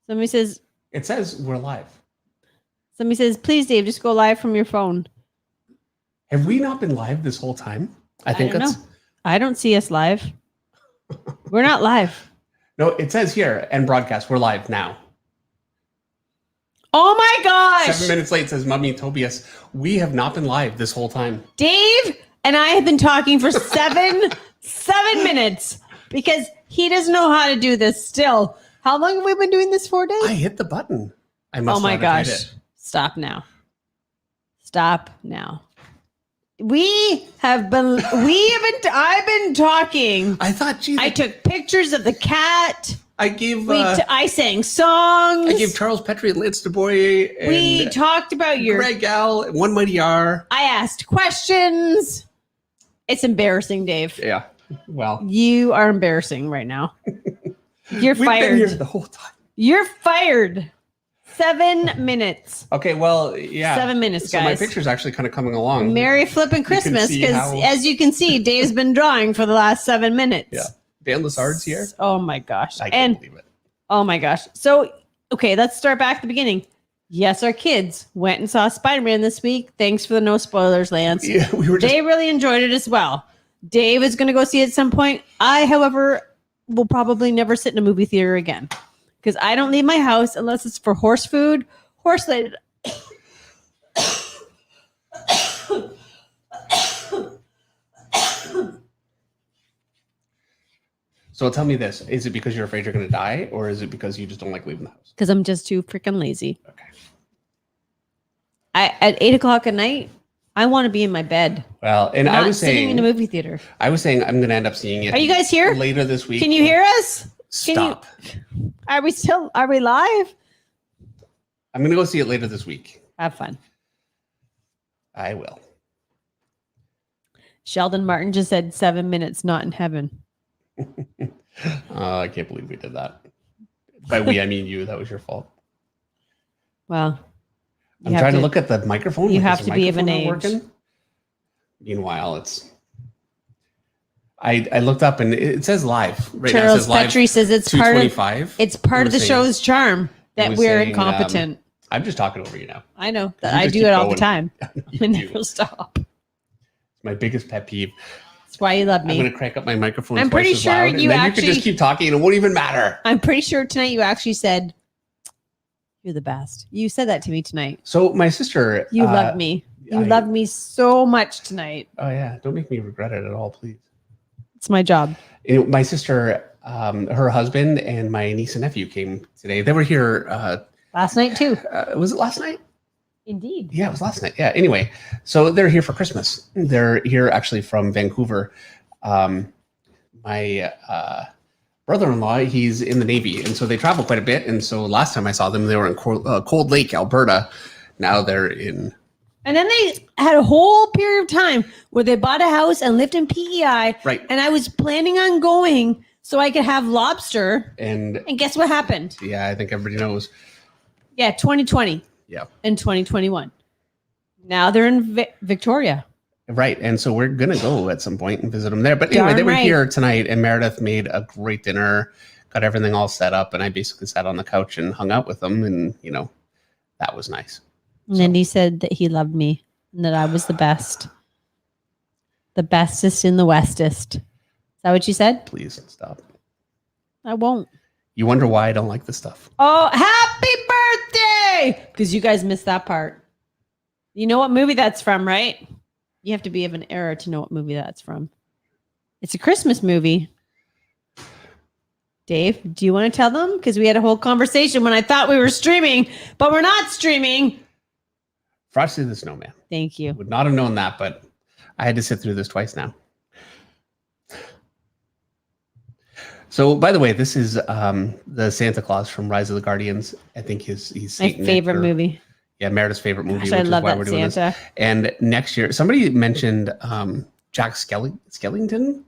Somebody says. It says we're live. Somebody says, please, Dave, just go live from your phone. Have we not been live this whole time? I think don't know. I don't see us live. We're not live. No, it says here, and broadcast. We're live now. Oh my gosh. 7 minutes late, says Mummy Tobias. We have not been live this whole time. Dave and I have been talking for 7 minutes because he doesn't know how to do this still. How long have we been doing this for, Dave? I hit the button. I must. Oh my not have hit gosh. it. Stop now. Stop now. I've been talking. I thought, geez, I took pictures of the cat. I gave. I sang songs. I gave Charles Petrie and Lance DuBois. And we talked about your Greg Al, One Mighty R. I asked questions. It's embarrassing, Dave. Yeah. Well, you are embarrassing right now. You're We've fired. been here the whole time. You're fired. 7 minutes. Okay, well, yeah. 7 minutes, guys. So my picture's actually kind of coming along. Merry flipping Christmas, because as you can see, Dave's been drawing for the last 7 minutes. Yeah. Dan Lazard's here. Oh my gosh. I can't believe it. Oh my gosh. So, okay, let's start back at the beginning. Yes, our kids went and saw Spider-Man this week. Thanks for the no spoilers, Lance. Yeah, they really enjoyed it as well. Dave is going to go see it at some point. I, however, will probably never sit in a movie theater again because I don't leave my house unless it's for horse food, horse-related. So tell me this. Is it because you're afraid you're going to die, or is it because you just don't like leaving the house? Because I'm just too freaking lazy. Okay. At 8 o'clock at night, I want to be in my bed. Well, and I was sitting saying in a movie theater. I was saying I'm going to end up seeing it. Are you guys here? Later this week. Can you hear us? Stop. Are we live? I'm going to go see it later this week. Have fun. I will. Sheldon Martin just said 7 minutes, not in heaven. I can't believe we did that. By we, I mean you. That was your fault. Well, I'm trying to look at the microphone. You have to be of an age. Working? Meanwhile, it's. I looked up and it says live. Right now it Charles says live Petrie says it's part of the show's charm that we're incompetent. I'm just talking over you now. I know that I do it all the time. I never stop. It's my biggest pet peeve. That's why you love me. I'm going to crank up my microphone. I'm pretty sure you actually. You could just keep talking and it won't even matter. I'm pretty sure tonight you actually said, "You're the best." You said that to me tonight. So my sister, you love me. You love me so much tonight. Oh yeah, don't make me regret it at all, please. It's my job. My sister, her husband, and my niece and nephew came today. They were here last night too. Was it last night? Indeed. Yeah, it was last night. Yeah. Anyway, so they're here for Christmas. They're here actually from Vancouver. My brother-in-law, he's in the Navy, and so they travel quite a bit. And so last time I saw them, they were in Cold Lake, Alberta. Now they're in. And then they had a whole period of time where they bought a house and lived in PEI. Right. And I was planning on going so I could have lobster. And guess what happened? Yeah, I think everybody knows. Yeah, 2020. Yeah. And 2021. Now they're in Victoria. Right. And so we're going to go at some point and visit them there. But anyway, they were here tonight and Meredith made a great dinner, got everything all set up. And I basically sat on the couch and hung out with them. And, you know, that was nice. And then he said that he loved me and that I was the best. The bestest in the westest. Is that what you said? Please stop. I won't. You wonder why I don't like this stuff. Oh, happy birthday! Because you guys missed that part. You know what movie that's from, right? You have to be of an era to know what movie that's from. It's a Christmas movie. Dave, do you want to tell them? Because we had a whole conversation when I thought we were streaming, but we're not streaming. Frosty the Snowman. Thank you. Would not have known that, but I had to sit through this twice now. So, by the way, this is the Santa Claus from Rise of the Guardians. I think he's my favorite movie. Yeah, Meredith's favorite movie. Gosh, I love that Santa. And next year, somebody mentioned Jack Skellington,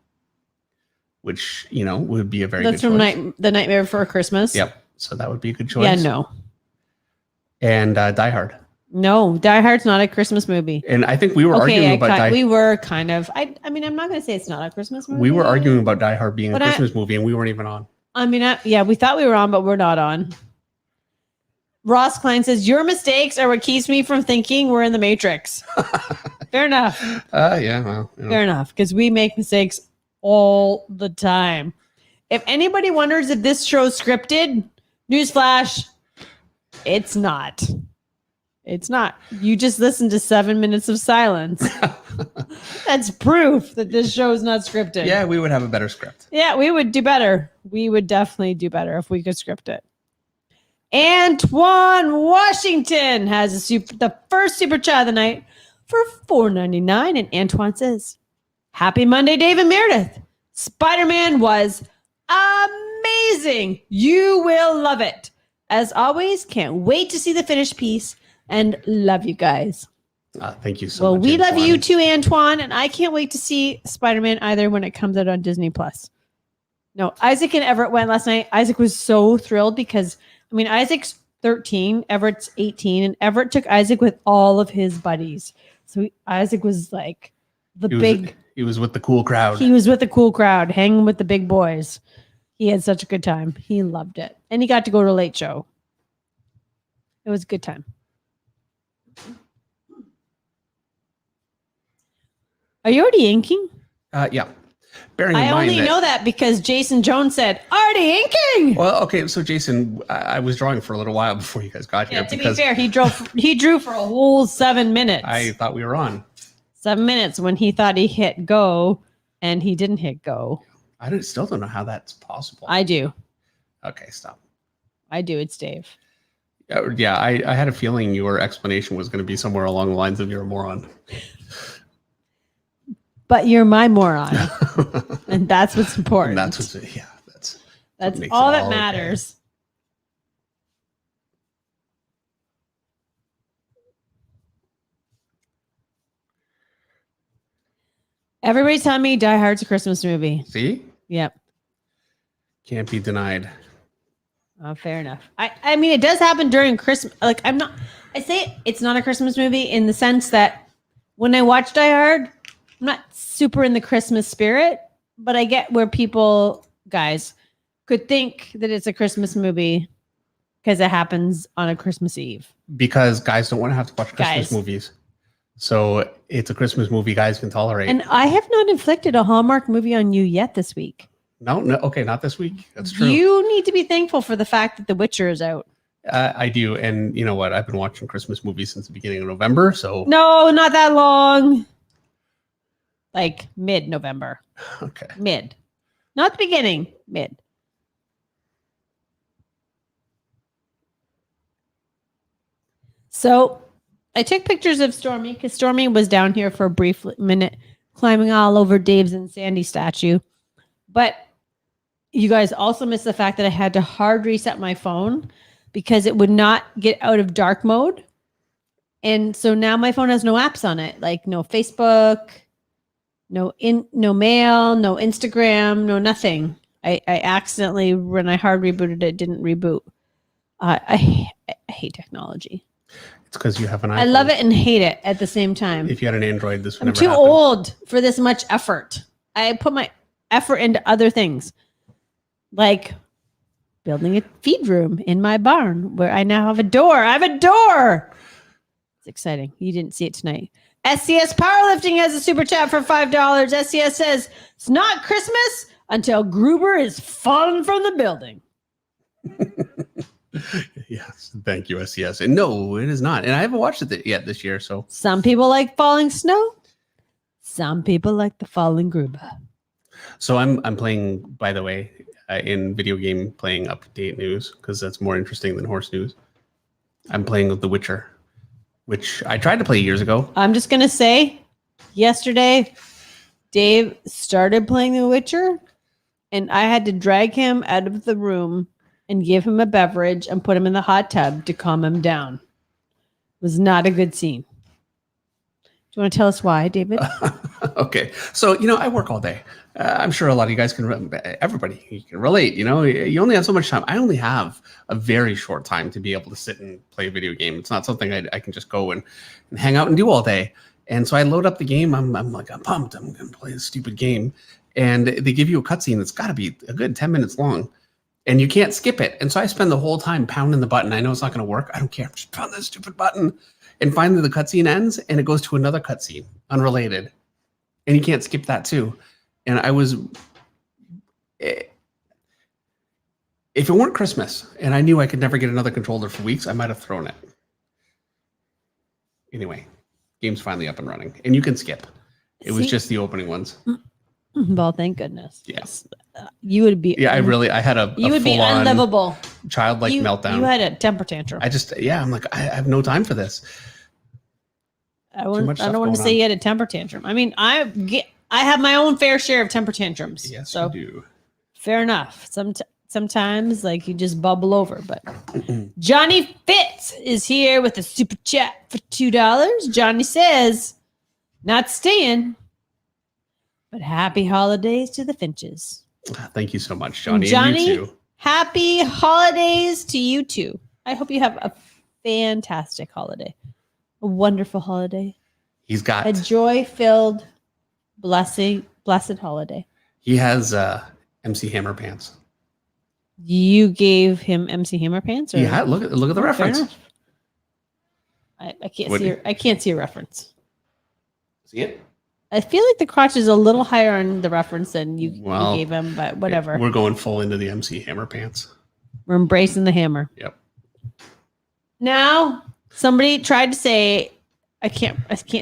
which, you know, would be a very good choice. That's from The Nightmare Before Christmas. Yep. So that would be a good choice. Yeah, no. And Die Hard. No, Die Hard's not a Christmas movie. And I think we were arguing about Die Hard. We were kind of. I mean, I'm not going to say it's not a Christmas movie. We were arguing about Die Hard being a Christmas movie, and we weren't even on. I mean, yeah, we thought we were on, but we're not on. Ross Klein says, your mistakes are what keeps me from thinking we're in the Matrix. Fair enough. Yeah, well. Fair enough, because we make mistakes all the time. If anybody wonders if this show's scripted, newsflash, it's not. It's not. You just listened to 7 minutes of silence. That's proof that this show is not scripted. Yeah, we would have a better script. Yeah, we would do better. We would definitely do better if we could script it. Antoine Washington has the first super chat of the night for $4.99, and Antoine says, "Happy Monday, Dave and Meredith. Spider-Man was amazing. You will love it. As always, can't wait to see the finished piece and love you guys." Thank you so much. Well, we Antoine. love you too, Antoine, and I can't wait to see Spider-Man either when it comes out on Disney+. No, Isaac and Everett went last night. Isaac was so thrilled because Isaac's 13, Everett's 18, and Everett took Isaac with all of his buddies. So Isaac was like he was with the cool crowd. He was with the cool crowd, hanging with the big boys. He had such a good time. He loved it. And he got to go to a late show. It was a good time. Are you already inking? Yeah. Bearing in mind I only know that because Jason Jones said, already inking. Well, okay, so Jason, I was drawing for a little while before you guys got here. Yeah, to be fair, he drew for a whole 7 minutes. I thought we were on. 7 minutes when he thought he hit go and he didn't hit go. I still don't know how that's possible. I do. Okay, stop. I do. It's Dave. Yeah, I had a feeling your explanation was going to be somewhere along the lines of you're a moron. But you're my moron. And that's what's important. And that's all that matters. Okay. Everybody's telling me Die Hard's a Christmas movie. See? Yep. Can't be denied. Oh, fair enough. I mean, it does happen during Christmas. Like, I say it's not a Christmas movie in the sense that when I watch Die Hard, I'm not super in the Christmas spirit, but I get where people, guys, could think that it's a Christmas movie because it happens on a Christmas Eve. Because guys don't want to have to watch Christmas movies. So it's a Christmas movie guys can tolerate. And I have not inflicted a Hallmark movie on you yet this week. No. Okay, not this week. That's true. You need to be thankful for the fact that The Witcher is out. I do. And you know what? I've been watching Christmas movies since the beginning of November. So no, not that long. Like mid-November. Okay. Mid. Not the beginning. Mid. So I took pictures of Stormy because Stormy was down here for a brief minute climbing all over Dave's and Sandy statue. But you guys also missed the fact that I had to hard reset my phone because it would not get out of dark mode. And so now my phone has no apps on it, like no Facebook, no mail, no Instagram, no nothing. I accidentally, when I hard rebooted it, didn't reboot. I hate technology. It's because you have an iPhone. I love it and hate it at the same time. If you had an Android, this would I'm never too happen. old for this much effort. I put my effort into other things, like building a feed room in my barn where I now have a door. I have a door. It's exciting. You didn't see it tonight. SCS Powerlifting has a super chat for $5. SCS says, it's not Christmas until Gruber is fallen from the building. Yes, thank you, SCS. And no, it is not. And I haven't watched it yet this year. So some people like falling snow. Some people like the falling Gruber. So I'm playing, by the way, in video game playing up-to-date news because that's more interesting than horse news. I'm playing with The Witcher, which I tried to play years ago. I'm just going to say, yesterday, Dave started playing The Witcher, and I had to drag him out of the room and give him a beverage and put him in the hot tub to calm him down. It was not a good scene. Do you want to tell us why, David? Okay. So, I work all day. I'm sure a lot of you guys everybody you can relate. You only have so much time. I only have a very short time to be able to sit and play a video game. It's not something I can just go and hang out and do all day. And so I load up the game. I'm pumped. I'm going to play this stupid game. And they give you a cutscene that's got to be a good 10 minutes long. and you can't skip it. And so I spend the whole time pounding the button. I know it's not going to work. I don't care. I'm just pound this stupid button. And finally the cutscene ends and it goes to another cutscene, unrelated. And you can't skip that too. And I was, if it weren't Christmas and I knew I could never get another controller for weeks, I might have thrown it. Anyway, game's finally up and running. And you can skip. It was just the opening ones. Well, thank goodness. Yes. You would be. Yeah, I had a you would be unlivable. Childlike meltdown. You had a temper tantrum. I'm like, I have no time for this. I don't want to say you had a temper tantrum. I mean, I have my own fair share of temper tantrums. Yes, so you do. Fair enough. Sometimes like you just bubble over, but Johnny Fitz is here with a super chat for $2. Johnny says, not staying, but happy holidays to the Finches. Thank you so much, Johnny. Johnny, and you too. Happy holidays to you too. I hope you have a fantastic holiday, a wonderful holiday. He's got a joy-filled, blessed holiday. He has MC Hammer pants. You gave him MC Hammer pants? Or? Yeah, look at the reference. I can't see a reference. See it? I feel like the crotch is a little higher on the reference than you gave him, but whatever. We're going full into the MC Hammer pants. We're embracing the hammer. Yep. Now, somebody tried to say, I can't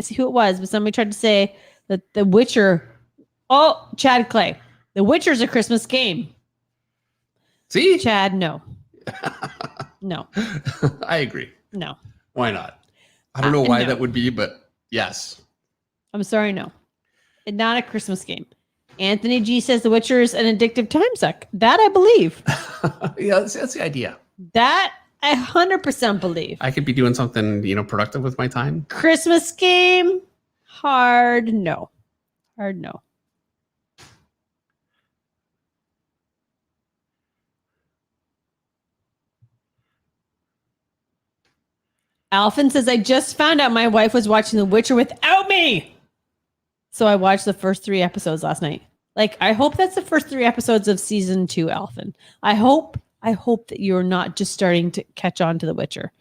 see who it was, but somebody tried to say that The Witcher. Oh, Chad Clay. The Witcher's a Christmas game. See? Chad, no. No. I agree. No. Why not? I don't know why that would be, but yes. I'm sorry, no. It's not a Christmas game. Anthony G says The Witcher is an addictive time suck. That I believe. Yeah, that's the idea. That I 100% believe. I could be doing something, productive with my time. Christmas game? Hard no. Hard no. Alphin says, I just found out my wife was watching The Witcher without me. So I watched the first 3 episodes last night. Like, I hope that's the first 3 episodes of season 2, Alphin. I hope that you're not just starting to catch on to The Witcher.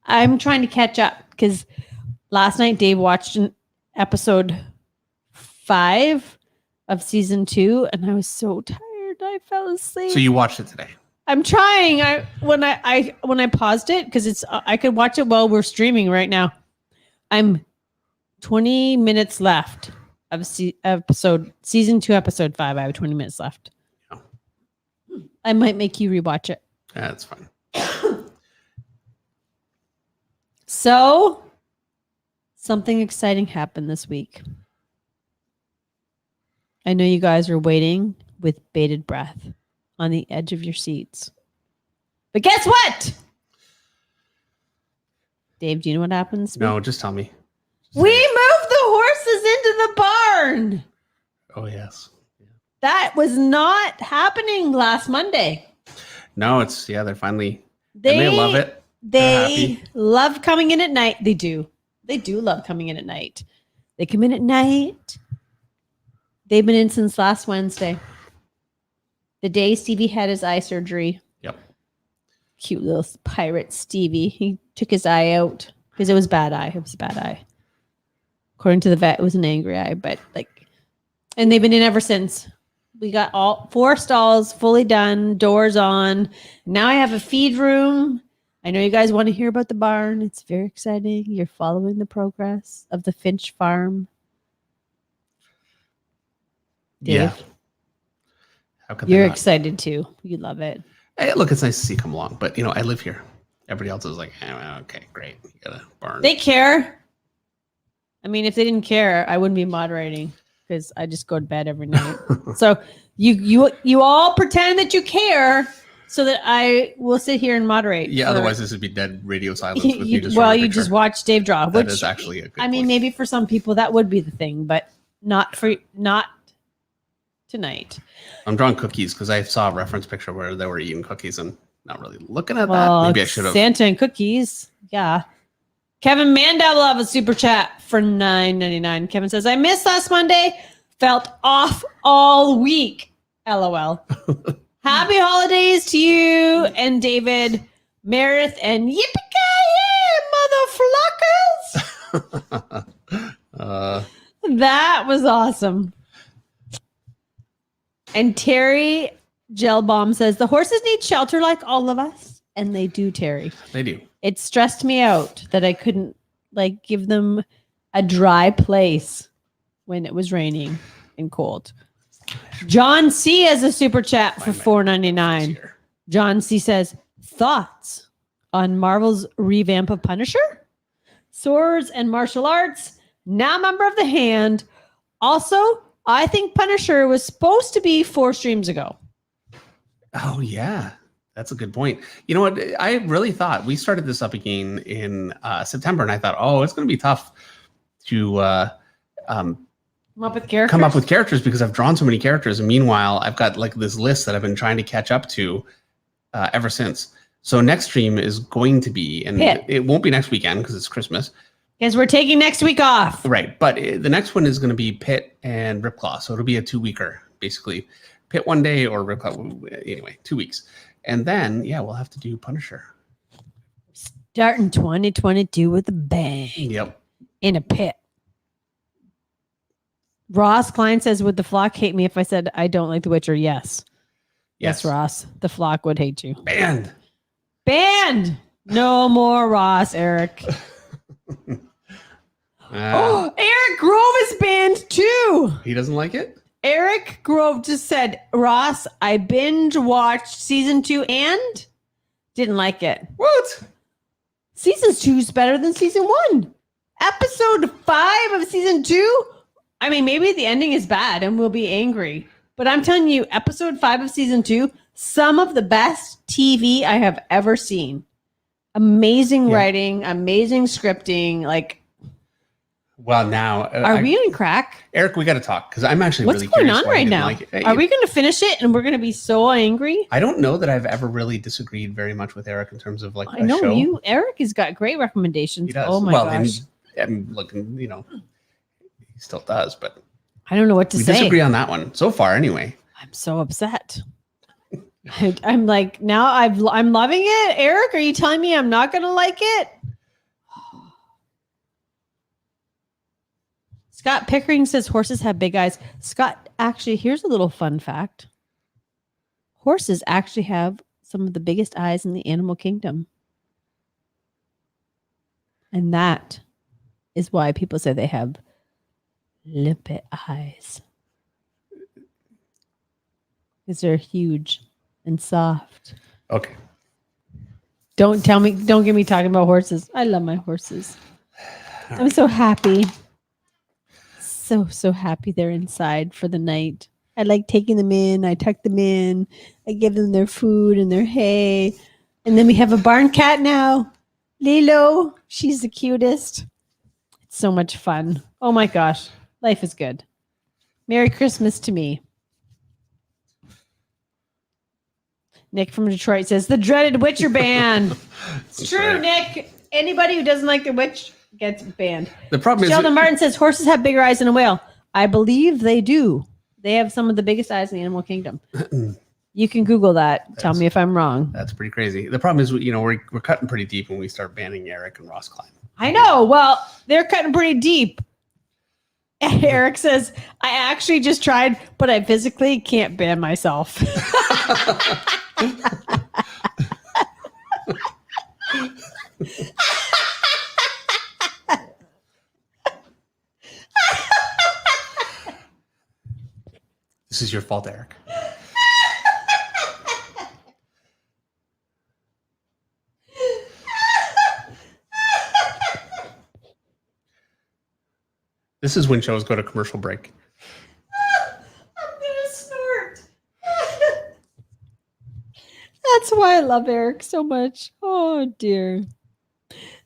I'm trying to catch up because last night Dave watched an episode 5 of season 2 and I was so tired. I fell asleep. So you watched it today? I'm trying. When I paused it because it's I could watch it while we're streaming right now. I'm 20 minutes left of season 2, episode 5. I have 20 minutes left. Oh. I might make you rewatch it. Yeah, that's fine. So, something exciting happened this week. I know you guys are waiting with bated breath on the edge of your seats. But guess what? Dave, do you know what happens? No, just tell me. We moved the horses into the barn. Oh, yes. That was not happening last Monday. No, they're finally, they love it. They love coming in at night. They do. They do love coming in at night. They come in at night. They've been in since last Wednesday. The day Stevie had his eye surgery. Yep. Cute little pirate Stevie. He took his eye out because it was bad eye. It was a bad eye. According to the vet, it was an angry eye, and they've been in ever since. We got all 4 stalls fully done, doors on. Now I have a feed room. I know you guys want to hear about the barn. It's very exciting. You're following the progress of the Finch farm. Dave, yeah. How could you're excited too. You love it. Hey, look, it's nice to see you come along, but I live here. Everybody else is like, okay, great. You got a barn. They care. I mean, if they didn't care, I wouldn't be moderating because I just go to bed every night. So you all pretend that you care so that I will sit here and moderate. Yeah, otherwise this would be dead radio silence with you just you just watch Dave draw. That is actually a good point. mean, maybe for some people that would be the thing, but not tonight. I'm drawing cookies because I saw a reference picture where they were eating cookies and not really looking at that. Maybe I should have. Santa and cookies. Yeah. Kevin Mandel will have a super chat for $9.99. Kevin says, I missed last Monday. Felt off all week. LOL. Happy holidays to you and David, Meredith, and yippee-ki-yay, motherfluckers! That was awesome. And Terry Gelbaum says, the horses need shelter like all of us. And they do, Terry. They do. It stressed me out that I couldn't give them a dry place when it was raining and cold. John C has a super chat for $4.99. John C says, thoughts on Marvel's revamp of Punisher? Swords and martial arts, now member of the Hand. Also, I think Punisher was supposed to be 4 streams ago. Oh, yeah. That's a good point. You know what? I really thought we started this up again in September, and I thought, it's going to be tough to come up with characters because I've drawn so many characters. And meanwhile, I've got this list that I've been trying to catch up to ever since. So next stream is going to be, and it won't be next weekend because it's Christmas. Because we're taking next week off. Right. But the next one is going to be Pit and Ripclaw. So it'll be a 2-weeker, basically. Pit one day or Ripclaw, anyway, 2 weeks. And then, we'll have to do Punisher. Starting 2022 with a bang. Yep. In a pit. Ross Klein says, would the flock hate me if I said I don't like The Witcher? Yes. Yes, Ross. The flock would hate you. Banned. No more Ross, Eric. Eric Grove is banned too. He doesn't like it? Eric Grove just said, Ross, I binge watched season 2 and didn't like it. What? Season 2 is better than season 1. Episode 5 of season 2. I mean, maybe the ending is bad and we'll be angry. But I'm telling you, episode 5 of season 2, some of the best TV I have ever seen. Amazing writing, amazing scripting. Well, now are we on crack? Eric, we got to talk because I'm actually what's really going curious on right now? Are we going to finish it and we're going to be so angry? I don't know that I've ever really disagreed very much with Eric in terms of I know show. you. Eric has got great recommendations. He does. Oh my gosh! I'm looking. He still does, but I don't know what to say. We disagree on that one so far, anyway. I'm so upset. I'm now I'm loving it. Eric, are you telling me I'm not going to like it? Scott Pickering says horses have big eyes. Scott, actually, here's a little fun fact. Horses actually have some of the biggest eyes in the animal kingdom. And that is why people say they have limpet eyes. Because they're huge and soft. Okay. Don't get me talking about horses. I love my horses. I'm so happy. So happy they're inside for the night. I like taking them in. I tuck them in. I give them their food and their hay. And then we have a barn cat now. Lilo. She's the cutest. It's so much fun. Oh my gosh. Life is good. Merry Christmas to me. Nick from Detroit says, the dreaded Witcher ban. It's true, right. Nick. Anybody who doesn't like the witch gets banned. The problem Sheldon Martin says horses have bigger eyes than a whale. I believe they do. They have some of the biggest eyes in the animal kingdom. You can Google that. Tell me if I'm wrong. That's pretty crazy. The problem is, we're cutting pretty deep when we start banning Eric and Ross Klein. I know. Well, they're cutting pretty deep. Eric says, I actually just tried, but I physically can't ban myself. This is your fault, Eric. This is when shows go to commercial break. I'm gonna snort. That's why I love Eric so much. Oh dear.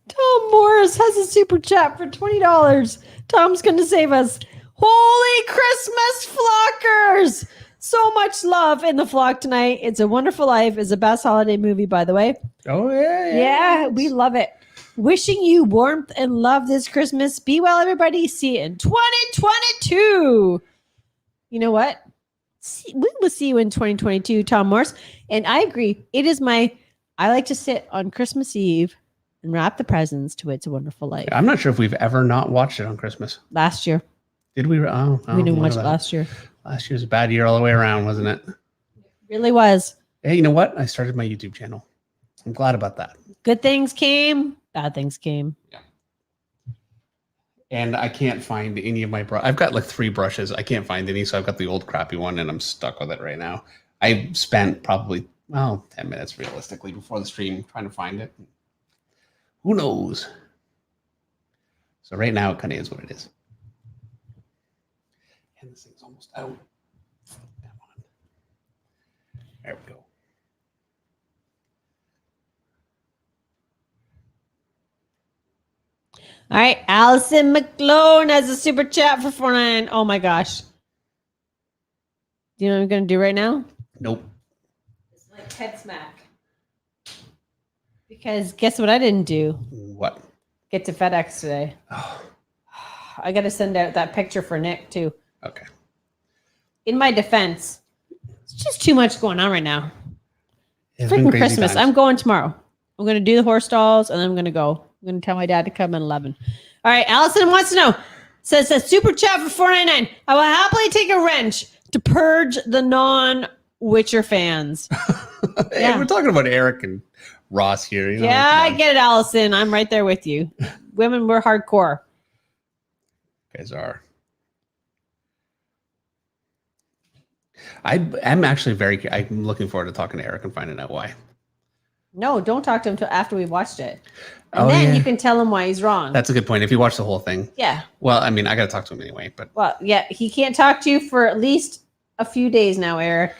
Tom Morris has a super chat for $20. Tom's gonna save us. Holy Christmas flockers! So much love in the flock tonight. It's a Wonderful Life is the best holiday movie, by the way. Oh yeah. Yeah, we love it. Wishing you warmth and love this Christmas. Be well, everybody. See you in 2022. You know what? we will see you in 2022, Tom Morse. And I agree. I like to sit on Christmas Eve and wrap the presents to It's a Wonderful Life. I'm not sure if we've ever not watched it on Christmas. Last year. Did we? Oh, we didn't watch it last year. Last year's a bad year all the way around, wasn't it? It really was. Hey, you know what? I started my YouTube channel. I'm glad about that. Good things came, bad things came. Yeah. And I can't find any of my I've got like 3 brushes. I can't find any, so I've got the old crappy one, and I'm stuck with it right now. I spent probably 10 minutes realistically before the stream trying to find it. Who knows? So right now it kind of is what it is. And this thing's almost out. Come on. There we go. All right, Allison McClone has a super chat for $4.99. Oh my gosh. Do you know what I'm going to do right now? Nope. It's like head smack. Because guess what I didn't do? What? Get to FedEx today. Oh. I got to send out that picture for Nick too. Okay. In my defense, it's just too much going on right now. It's freaking Christmas. times. I'm going tomorrow. I'm going to do the horse stalls, and then I'm going to go. I'm going to tell my dad to come at 11. All right. Allison wants to know, says a super chat for $4.99. I will happily take a wrench to purge the non-Witcher fans. Hey, Yeah. we're talking about Eric and Ross here. You know, Yeah, I get it, Allison. I'm right there with you. Women, we're hardcore. You guys are. I'm actually I'm looking forward to talking to Eric and finding out why. No, don't talk to him until after we watched it. And then you can tell him why he's wrong. That's a good point. If you watch the whole thing. Yeah. Well, I mean, I got to talk to him anyway, but. Well, yeah, he can't talk to you for at least a few days now, Eric.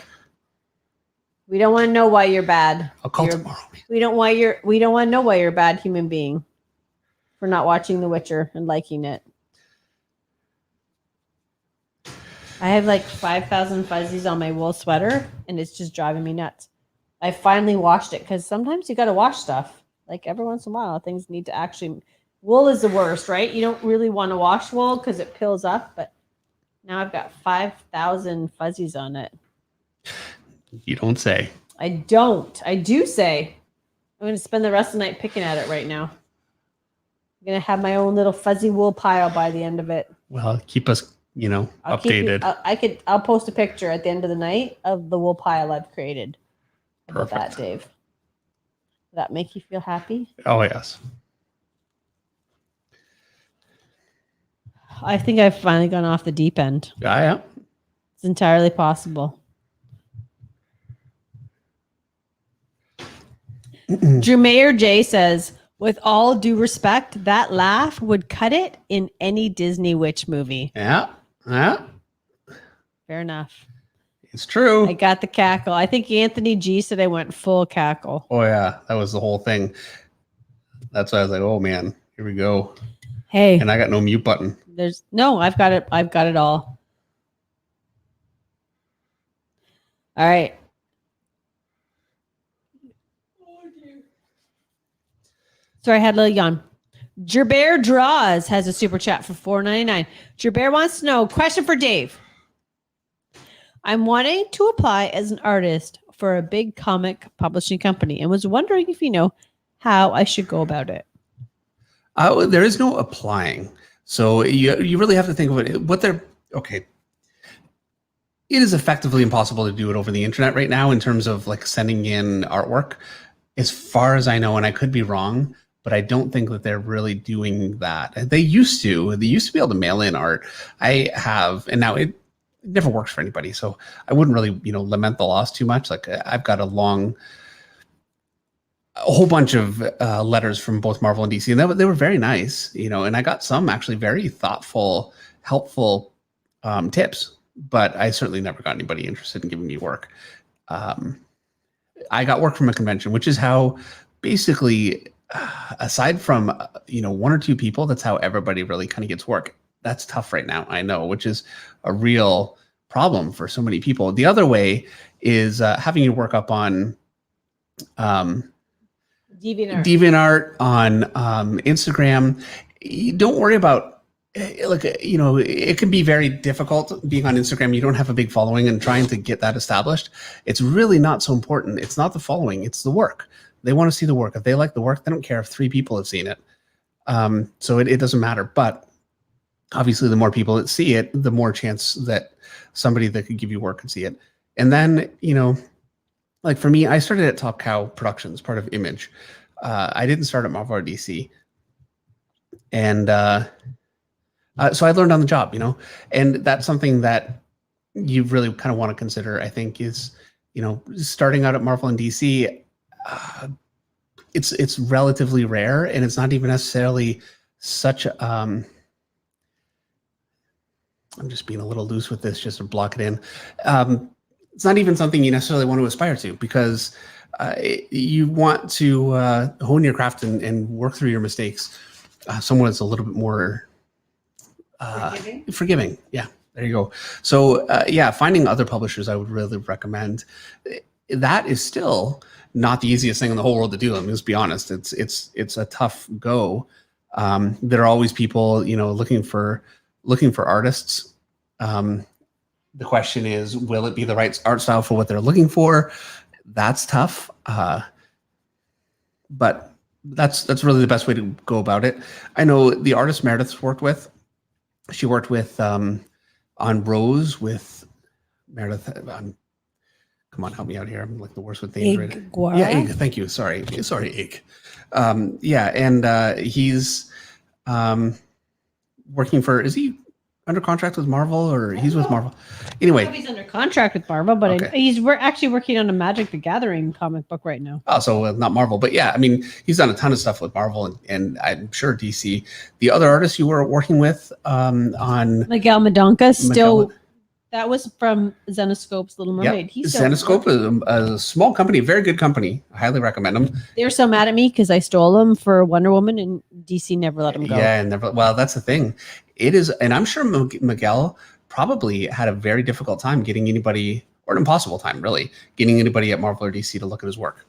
We don't want to know why you're bad. I'll call tomorrow. We don't want to know why you're a bad human being for not watching The Witcher and liking it. I have like 5,000 fuzzies on my wool sweater, and it's just driving me nuts. I finally washed it because sometimes you got to wash stuff. Like every once in a while, things need to actually. Wool is the worst, right? You don't really want to wash wool because it pills up. But now I've got 5,000 fuzzies on it. You don't say. I don't. I do say. I'm going to spend the rest of the night picking at it right now. I'm going to have my own little fuzzy wool pile by the end of it. Well, keep us, updated. I'll post a picture at the end of the night of the wool pile I've created. How about that, Dave? Does that make you feel happy? Oh, yes. I think I've finally gone off the deep end. Yeah. It's entirely possible. Drew Mayer J says, with all due respect, that laugh would cut it in any Disney witch movie. Yeah. Fair enough. It's true. I got the cackle. I think Anthony G said I went full cackle. Oh, yeah. That was the whole thing. That's why I was like, oh, man, here we go. Hey. And I got no mute button. I've got it. I've got it all. All right. Sorry, I had a little yawn. Gerbert Draws has a super chat for $4.99. Gerbert wants to know, question for Dave. I'm wanting to apply as an artist for a big comic publishing company and was wondering if you know how I should go about it. There is no applying. So you really have to think of it. Okay. It is effectively impossible to do it over the internet right now in terms of like sending in artwork. As far as I know, and I could be wrong, but I don't think that they're really doing that. They used to be able to mail in art. I have, and now it never works for anybody. So I wouldn't really, lament the loss too much. Like I've got a whole bunch of letters from both Marvel and DC, and they were very nice, and I got some actually very thoughtful, helpful tips, but I certainly never got anybody interested in giving me work. I got work from a convention, which is how basically, aside from, 1 or 2 people, that's how everybody really kind of gets work. That's tough right now, I know, which is a real problem for so many people. The other way is having your work up on DeviantArt on Instagram. Don't worry about Like, it can be very difficult being on Instagram. You don't have a big following and trying to get that established. It's really not so important. It's not the following, it's the work. They want to see the work. If they like the work, they don't care if 3 people have seen it. So it doesn't matter. But obviously, the more people that see it, the more chance that somebody that could give you work could see it. And then, like for me, I started at Top Cow Productions, part of Image. I didn't start at Marvel or DC. And so I learned on the job, and that's something that you really kind of want to consider, I think, is, starting out at Marvel and DC, it's relatively rare, and it's not even necessarily such, I'm just being a little loose with this just to block it in. It's not even something you necessarily want to aspire to, because you want to hone your craft and work through your mistakes. Someone that's a little bit more forgiving. Yeah, there you go. So finding other publishers, I would really recommend. That is still not the easiest thing in the whole world to do. Let's be honest. It's a tough go. There are always people, looking for artists. The question is, will it be the right art style for what they're looking for? That's tough. But that's really the best way to go about it. I know the artist Meredith worked with. She worked with on Rose with Meredith. Come on, help me out here. I'm like the worst with names. Right? Yeah, Ig. Thank you. Sorry, Ig. And he's working for. Is he under contract with Marvel, or he's with Marvel? Anyway, he's under contract with Marvel, but okay. We're actually working on a Magic the Gathering comic book right now. Oh, so not Marvel, but yeah, I mean, he's done a ton of stuff with Marvel and I'm sure DC. The other artists you were working with on Miguel Madonka, still. That was from Zenoscope's Little Mermaid. Yep. Zenoscope is a small company, a very good company. I highly recommend them. They were so mad at me because I stole them for Wonder Woman, and DC never let them go. Yeah, well, that's the thing. It is, and I'm sure Miguel probably had a very difficult time getting anybody, or an impossible time, really, getting anybody at Marvel or DC to look at his work.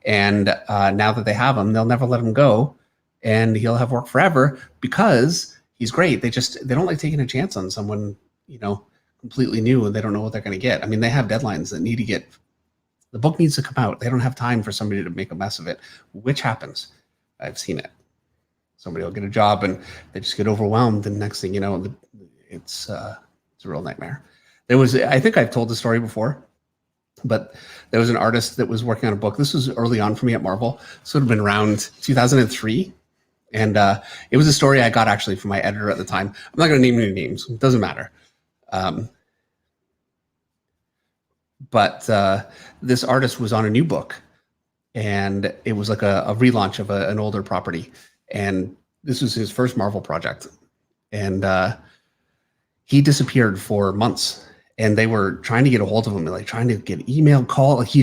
And now that they have him, they'll never let him go, and he'll have work forever because he's great. They don't like taking a chance on someone, completely new, and they don't know what they're going to get. I mean, they have deadlines that need to get, the book needs to come out. They don't have time for somebody to make a mess of it, which happens. I've seen it. Somebody will get a job and they just get overwhelmed, and next thing you know, it's a real nightmare. I think I've told the story before, but there was an artist that was working on a book. This was early on for me at Marvel, so it would have been around 2003. And it was a story I got actually from my editor at the time. I'm not going to name any names. It doesn't matter. But this artist was on a new book, and it was like a relaunch of an older property. And this was his first Marvel project. And he disappeared for months, and they were trying to get a hold of him, like trying to get email, call. Like he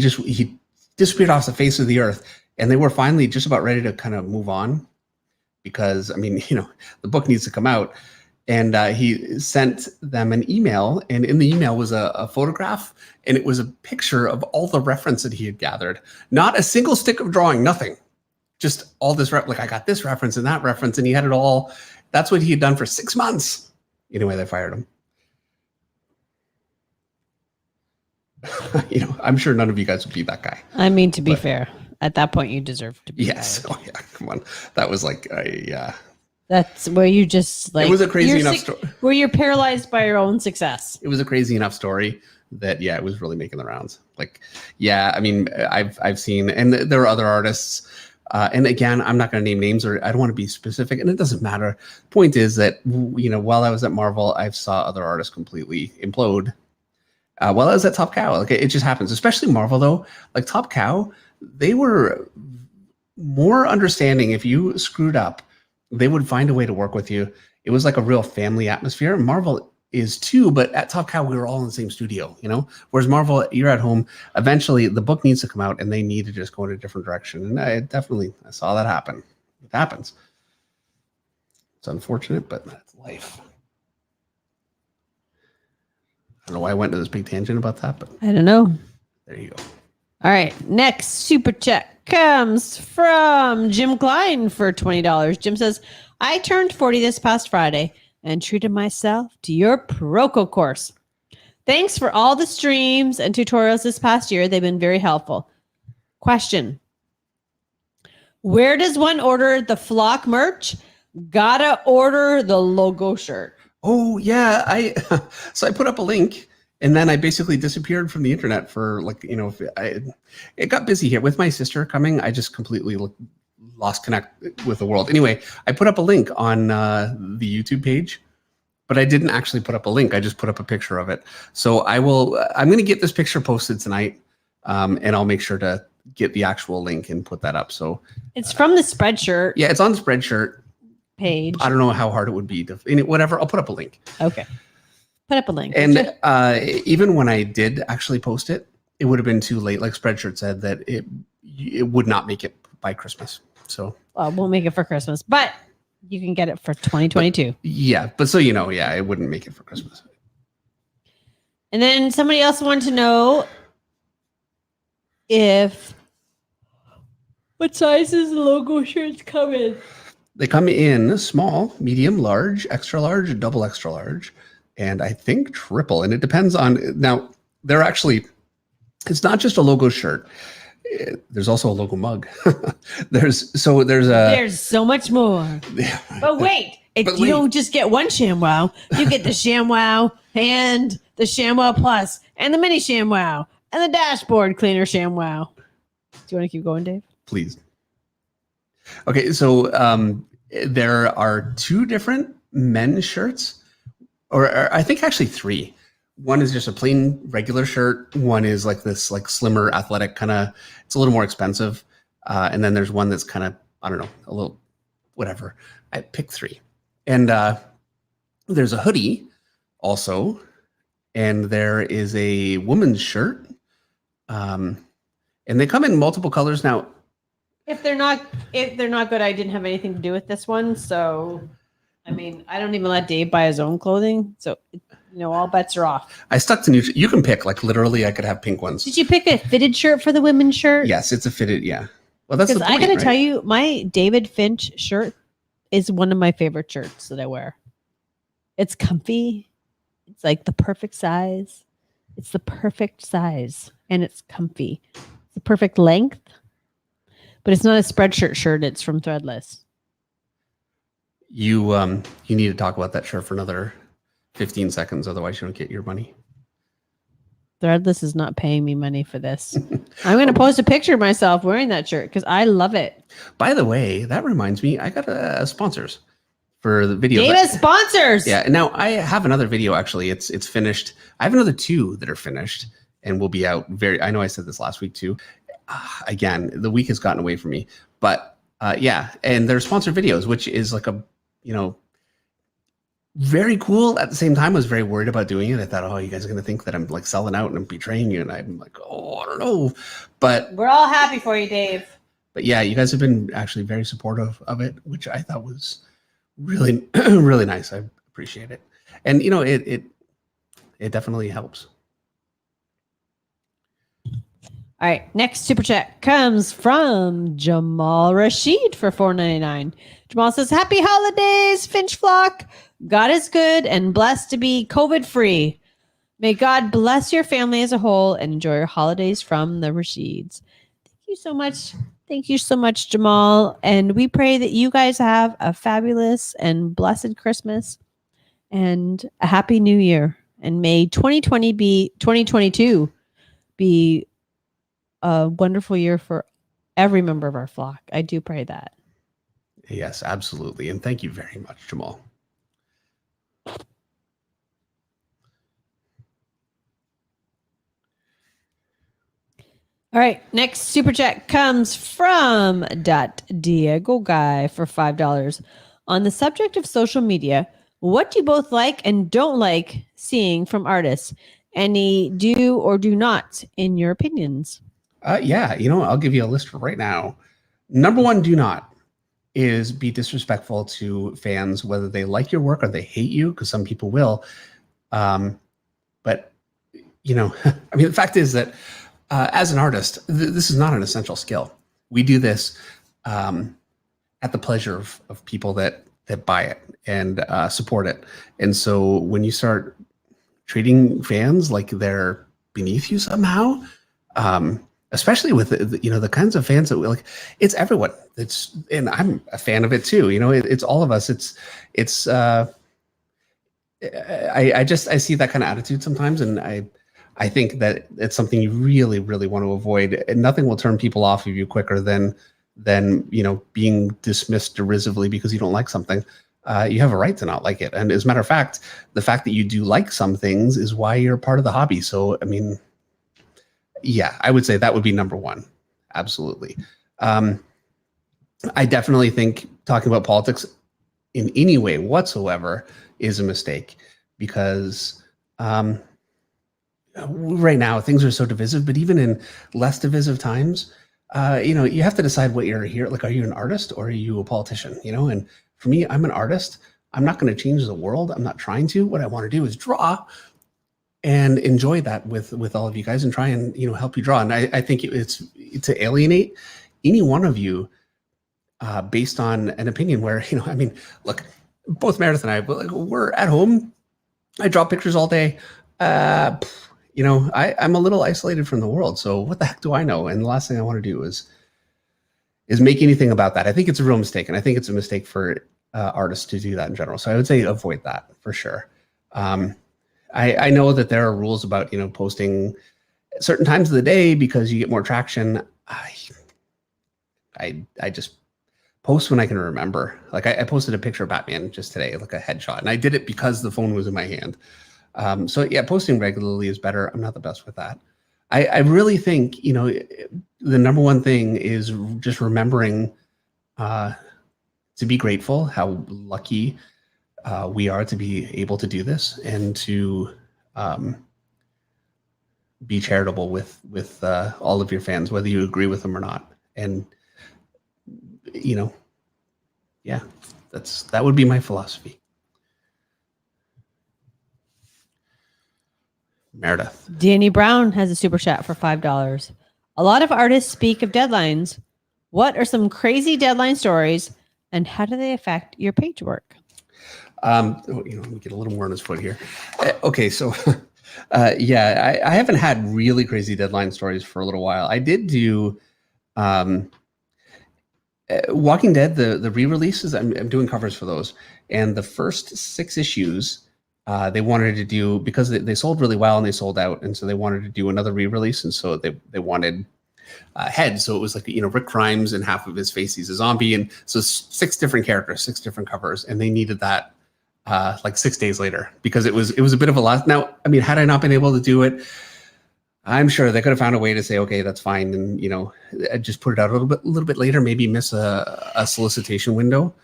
disappeared off the face of the earth. And they were finally just about ready to kind of move on because, I mean, the book needs to come out. And he sent them an email, and in the email was a photograph, and it was a picture of all the reference that he had gathered. Not a single stick of drawing, nothing. Just all this, like I got this reference and that reference, and he had it all. That's what he had done for 6 months. Anyway, they fired him. I'm sure none of you guys would be that guy. I mean, to be fair, at that point, you deserve to be. Yes. Oh, yeah. Come on. That was like, yeah. That's where you just like. It was a crazy enough story. Where you're paralyzed by your own success. It was a crazy enough story that, yeah, it was really making the rounds. Like, yeah, I mean, I've seen, and there are other artists. And again, I'm not going to name names, or I don't want to be specific, and it doesn't matter. Point is that, while I was at Marvel, I saw other artists completely implode. While I was at Top Cow, like it just happens, especially Marvel though. Like Top Cow, they were more understanding. If you screwed up, they would find a way to work with you. It was like a real family atmosphere. Marvel is too, but at Top Cow, we were all in the same studio, Whereas Marvel, you're at home. Eventually, the book needs to come out, and they need to just go in a different direction. And I saw that happen. It happens. It's unfortunate, but that's life. I don't know why I went to this big tangent about that, but I don't know. There you go. All right. Next super check comes from Jim Klein for $20. Jim says, I turned 40 this past Friday and treated myself to your Proco course. Thanks for all the streams and tutorials this past year. They've been very helpful. Question. Where does one order the Flock merch? Gotta order the logo shirt. Oh yeah, so I put up a link and then I basically disappeared from the internet for it got busy here with my sister coming. I just completely lost connect with the world. Anyway, I put up a link on the YouTube page, but I didn't actually put up a link. I just put up a picture of it. So I'm going to get this picture posted tonight, and I'll make sure to get the actual link and put that up. So it's from the Spreadshirt. Yeah, it's on the Spreadshirt page. I don't know how hard it would be to whatever. I'll put up a link. Okay. Put up a link. And even when I did actually post it, it would have been too late. Like Spreadshirt said that it would not make it by Christmas. So we'll make it for Christmas, but you can get it for 2022. But so it wouldn't make it for Christmas. And then somebody else wanted to know what sizes logo shirts come in. They come in small, medium, large, extra large, double extra large, and I think triple. And it depends on, now they're actually, it's not just a logo shirt. There's also a logo mug. There's so much more. But wait, you don't just get one ShamWow. You get the ShamWow and the ShamWow Plus and the mini ShamWow and the dashboard cleaner ShamWow. Do you want to keep going, Dave? Please. Okay, so there are 2 different men's shirts, or I think actually 3. One is just a plain regular shirt. One is like this slimmer athletic kind of, it's a little more expensive. And then there's one that's kind of, I don't know, a little whatever. I picked 3. And there's a hoodie also. And there is a woman's shirt. And they come in multiple colors. Now, if they're not good, I didn't have anything to do with this one. So, I mean, I don't even let Dave buy his own clothing. So, all bets are off. I stuck to neutral. You can pick, literally, I could have pink ones. Did you pick a fitted shirt for the women's shirt? Yes, it's a fitted, yeah. Well, that's the point, I got to tell you, my David Finch shirt is one of my favorite shirts that I wear. It's comfy. It's like the perfect size. It's the perfect size. And it's comfy. It's the perfect length. But it's not a Spreadshirt shirt. It's from Threadless. You need to talk about that shirt for another 15 seconds. Otherwise, you don't get your money. Threadless is not paying me money for this. I'm going to post a picture of myself wearing that shirt because I love it. By the way, that reminds me, I got sponsors for the video. Data sponsors. Yeah. Now I have another video. Actually, it's finished. I have another 2 that are finished and will be out I know I said this last week too. Again, the week has gotten away from me, but yeah. And they're sponsored videos, which is like a, very cool. At the same time, I was very worried about doing it. I thought, you guys are going to think that I'm selling out and I'm betraying you. And I'm like, I don't know. But we're all happy for you, Dave. But yeah, you guys have been actually very supportive of it, which I thought was really, really nice. I appreciate it. And, it definitely helps. All right, next super chat comes from Jamal Rashid for $4.99. Jamal says, "Happy holidays, Finch Flock. God is good and blessed to be COVID-free. May God bless your family as a whole and enjoy your holidays from the Rashids." Thank you so much. Thank you so much, Jamal. And we pray that you guys have a fabulous and blessed Christmas and a happy new year. And may 2022 be a wonderful year for every member of our flock. I do pray that. Yes, absolutely. And thank you very much, Jamal. All right, next super chat comes from Diego Guy for $5. On the subject of social media, what do you both like and don't like seeing from artists? Any do or do not in your opinions? Yeah, I'll give you a list right now. Number 1, do not, is be disrespectful to fans, whether they like your work or they hate you, because some people will. But, I mean, the fact is that as an artist, this is not an essential skill. We do this at the pleasure of people that buy it and support it. And so when you start treating fans like they're beneath you somehow, especially with the kinds of fans that we like, it's everyone. And I'm a fan of it too. It's all of us. I see that kind of attitude sometimes, and I think that it's something you really, really want to avoid. And nothing will turn people off of you quicker than being dismissed derisively because you don't like something. You have a right to not like it. And as a matter of fact, the fact that you do like some things is why you're part of the hobby. So, I mean, yeah, I would say that would be number one. Absolutely. I definitely think talking about politics in any way whatsoever is a mistake because right now things are so divisive, but even in less divisive times, you have to decide what you're here. Like, are you an artist or are you a politician? And for me, I'm an artist. I'm not going to change the world. I'm not trying to. What I want to do is draw and enjoy that with all of you guys and try and, help you draw. And I think it's to alienate any one of you based on an opinion where, look, both Meredith and I, we're at home. I draw pictures all day. I'm a little isolated from the world. So what the heck do I know? And the last thing I want to do is make anything about that. I think it's a real mistake. And I think it's a mistake for artists to do that in general. So I would say avoid that for sure. I know that there are rules about, posting certain times of the day because you get more traction. I just post when I can remember. Like I posted a picture of Batman just today, like a headshot, and I did it because the phone was in my hand. So yeah, posting regularly is better. I'm not the best with that. I really think, the number one thing is just remembering to be grateful, how lucky we are to be able to do this and to be charitable with all of your fans, whether you agree with them or not. And, yeah, that would be my philosophy. Meredith. Danny Brown has a super chat for $5. A lot of artists speak of deadlines. What are some crazy deadline stories and how do they affect your page work? Let me get a little more on his foot here. Okay, so yeah, I haven't had really crazy deadline stories for a little while. I did do Walking Dead, the re-releases. I'm doing covers for those, and the first 6 issues they wanted to do because they sold really well and they sold out, and so they wanted to do another re-release, and so they wanted head. So it was like, Rick Grimes and half of his face, he's a zombie, and so 6 different characters, 6 different covers, and they needed that like 6 days later because it was a bit of a loss. Now, had I not been able to do it, I'm sure they could have found a way to say, okay, that's fine, and just put it out a little bit later, maybe miss a solicitation window.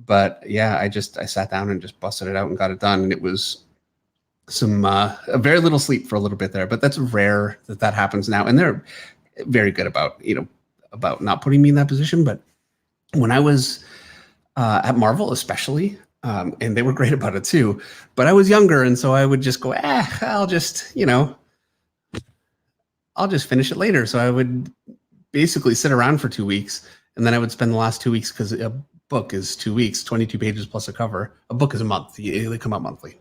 But yeah, I sat down and just busted it out and got it done, and it was some a very little sleep for a little bit there. But that's rare that happens now, and they're very good about not putting me in that position. But when I was at Marvel, especially, and they were great about it too, but I was younger, and so I would just go, I'll just finish it later. So I would basically sit around for 2 weeks, and then I would spend the last 2 weeks, because a book is 2 weeks, 22 pages plus a cover. A book is a month. They come out monthly.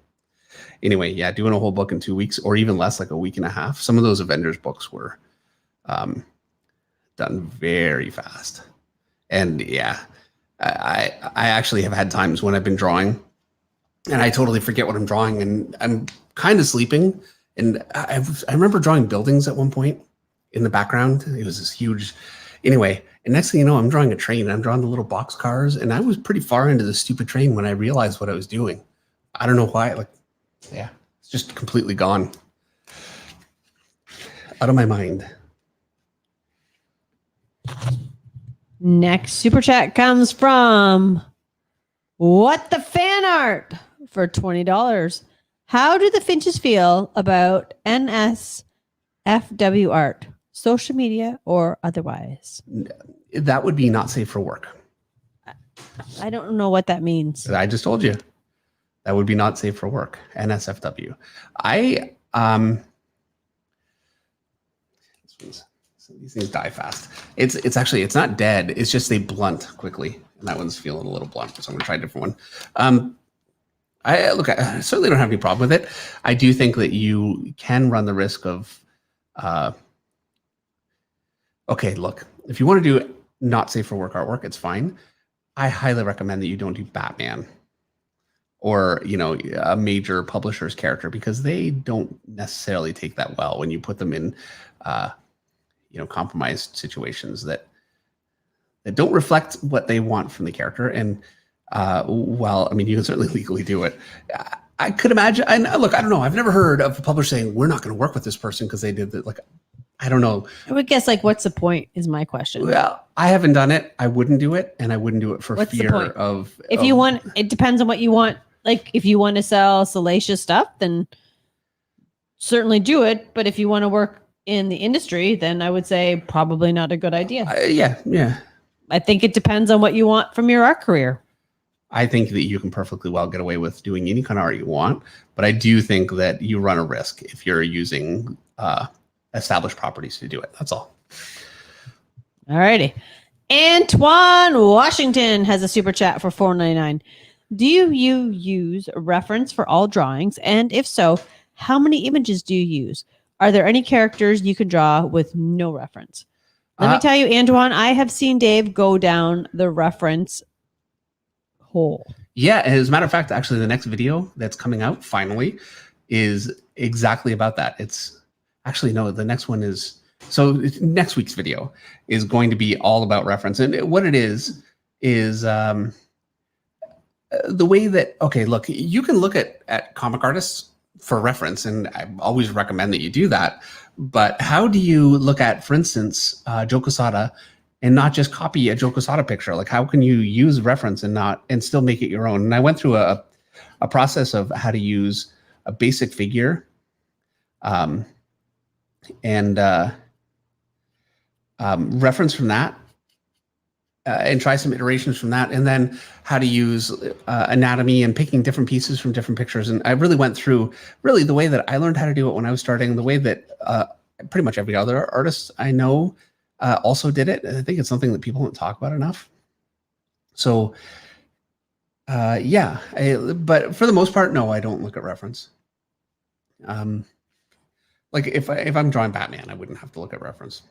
Anyway, yeah, doing a whole book in 2 weeks or even less, like a week and a half. Some of those Avengers books were done very fast. And yeah, I actually have had times when I've been drawing and I totally forget what I'm drawing, and I'm kind of sleeping. And I remember drawing buildings at one point in the background. It was this huge, anyway. And next thing you know, I'm drawing a train. And I'm drawing the little box cars, and I was pretty far into the stupid train when I realized what I was doing. I don't know why. Yeah, it's just completely gone out of my mind. Next super chat comes from What the Fan Art for $20. How do the Finches feel about NSFW art, social media or otherwise? That would be not safe for work. I don't know what that means. I just told you. That would be not safe for work. NSFW. These things die fast. It's actually, it's not dead. It's just they blunt quickly. And that one's feeling a little blunt. So I'm going to try a different one. I certainly don't have any problem with it. I do think that you can run the risk of, okay, look, if you want to do not safe for work artwork, it's fine. I highly recommend that you don't do Batman or, a major publisher's character, because they don't necessarily take that well when you put them in, compromised situations that don't reflect what they want from the character. And you can certainly legally do it. I could imagine, and look, I don't know. I've never heard of a publisher saying, we're not going to work with this person because they did that. Like, I don't know. I would guess, what's the point is my question. Well, I haven't done it. I wouldn't do it. And I wouldn't do it for what's fear of... If you want, it depends on what you want. Like, if you want to sell salacious stuff, then certainly do it. But if you want to work in the industry, then I would say probably not a good idea. Yeah. I think it depends on what you want from your art career. I think that you can perfectly well get away with doing any kind of art you want, but I do think that you run a risk if you're using established properties to do it. That's all. All righty. Antoine Washington has a super chat for $4.99. Do you use a reference for all drawings? And if so, how many images do you use? Are there any characters you can draw with no reference? Let me tell you, Antoine, I have seen Dave go down the reference hole. Yeah, as a matter of fact, actually, the next video that's coming out finally is exactly about that. It's actually, no, the next one is, so next week's video is going to be all about reference. And what it is the way that, okay, look, you can look at comic artists for reference, and I always recommend that you do that. But how do you look at, for instance, Joe Quesada and not just copy a Joe Quesada picture? Like, how can you use reference and still make it your own? And I went through a process of how to use a basic figure and reference from that and try some iterations from that, and then how to use anatomy and picking different pieces from different pictures. And I really went through the way that I learned how to do it when I was starting, the way that pretty much every other artist I know also did it. I think it's something that people don't talk about enough. So but for the most part, no, I don't look at reference. Like if I'm drawing Batman, I wouldn't have to look at reference.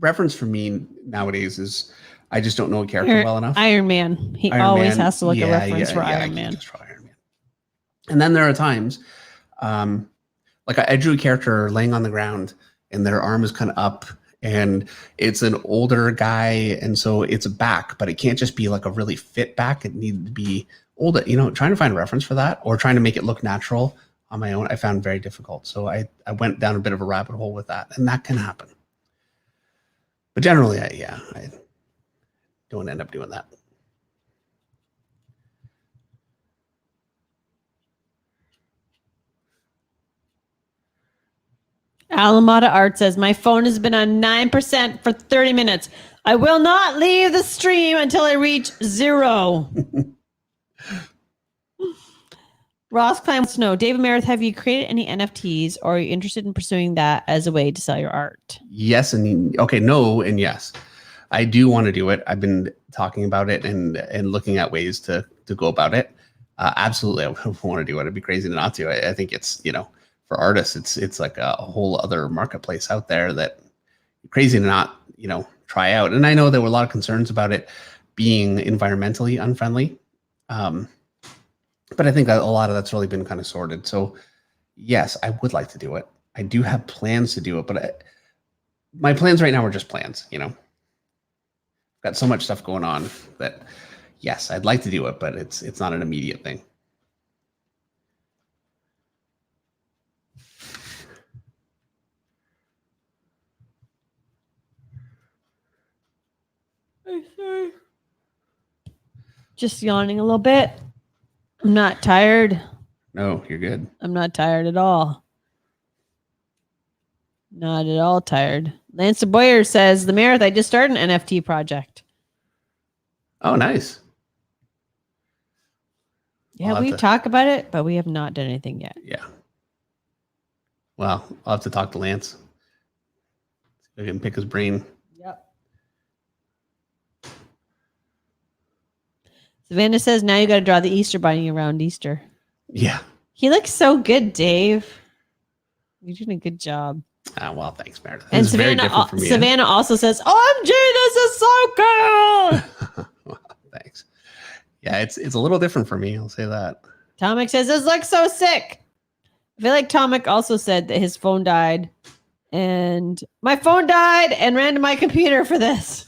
Reference for me nowadays is, I just don't know a character well enough. Iron Man. He always has to look at reference for Iron Man. Just draw Iron Man. And then there are times, like I drew a character laying on the ground and their arm is kind of up and it's an older guy. And so it's a back, but it can't just be like a really fit back. It needed to be older, trying to find a reference for that or trying to make it look natural on my own, I found very difficult. So I went down a bit of a rabbit hole with that, and that can happen. But generally, I don't end up doing that. Alamada Art says, my phone has been on 9% for 30 minutes. I will not leave the stream until I reach 0. Ross Klein wants to know, David Meredith, have you created any NFTs or are you interested in pursuing that as a way to sell your art? Yes. No and yes. I do want to do it. I've been talking about it and looking at ways to go about it. Absolutely. I want to do it. It'd be crazy not to. I think it's, for artists, it's like a whole other marketplace out there that crazy to not, try out. And I know there were a lot of concerns about it being environmentally unfriendly. But I think that a lot of that's really been kind of sorted. So yes, I would like to do it. I do have plans to do it, but my plans right now are just plans, got so much stuff going on that yes, I'd like to do it, but it's not an immediate thing. Just yawning a little bit. I'm not tired. No, you're good. I'm not tired at all. Not at all tired. Lance Boyer says, the Meredith, I just started an NFT project. Oh, nice. Yeah, we've talked about it, but we have not done anything yet. Yeah. Well, I'll have to talk to Lance. I can pick his brain. Yep. Savannah says now you got to draw the Easter bunny around Easter. Yeah. He looks so good, Dave. You're doing a good job. Well, thanks, Meredith. And Savannah also says, OMG, this is so cool. Well, thanks. Yeah, it's a little different for me. I'll say that. Tomic says, this looks so sick. I feel like Tomic also said that his phone died. And my phone died and ran to my computer for this.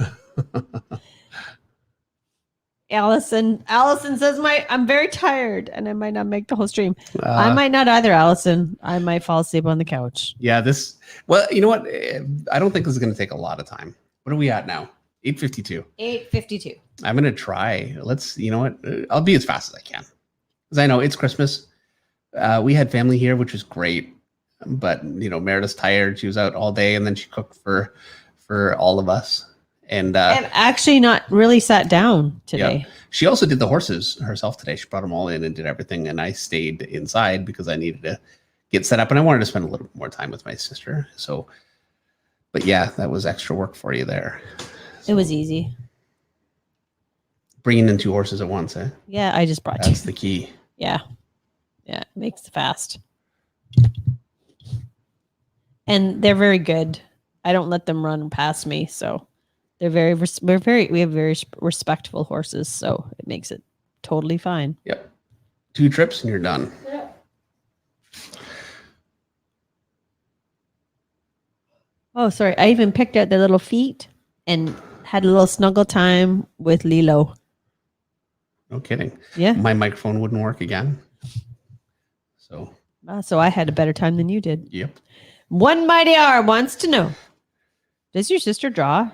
Allison says, I'm very tired and I might not make the whole stream. I might not either, Allison. I might fall asleep on the couch. Yeah, well, you know what? I don't think this is going to take a lot of time. What are we at now? 8:52. 8:52. I'm going to try. You know what? I'll be as fast as I can. Because I know it's Christmas. We had family here, which was great. But, Meredith's tired. She was out all day and then she cooked for all of us. And I've actually not really sat down today. Yeah. She also did the horses herself today. She brought them all in and did everything. And I stayed inside because I needed to get set up and I wanted to spend a little bit more time with my sister. So, but yeah, that was extra work for you there. So, it was easy. Bringing in 2 horses at once, eh? Yeah, I just brought That's the key. Yeah. Yeah, it makes it fast. And they're very good. I don't let them run past me, so we have very respectful horses, so it makes it totally fine. Yep. 2 trips and you're done. Yeah. Oh, sorry. I even picked out their little feet and had a little snuggle time with Lilo. No kidding. Yeah. My microphone wouldn't work again. So I had a better time than you did. Yep. One Mighty R wants to know, does your sister draw?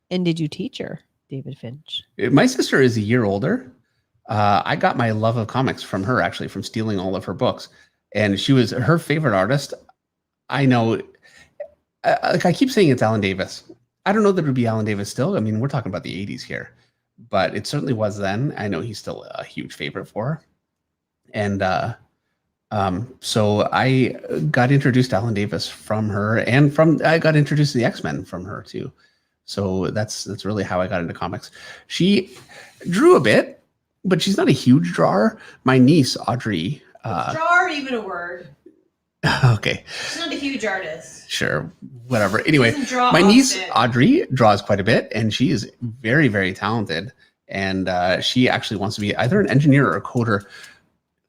And did you teach her, David Finch? My sister is a year older. I got my love of comics from her, actually, from stealing all of her books. And she was her favorite artist. I know, I keep saying it's Alan Davis. I don't know that it would be Alan Davis still. I mean, we're talking about the 80s here. But it certainly was then. I know he's still a huge favorite for her. And so I got introduced to Alan Davis from her, and I got introduced to the X-Men from her too. So that's really how I got into comics. She drew a bit, but she's not a huge drawer. My niece Audrey. Drawer, even a word. Okay. She's not a huge artist. Sure, whatever. Anyway, my niece Audrey draws quite a bit, and she is very, very talented. And she actually wants to be either an engineer or a coder.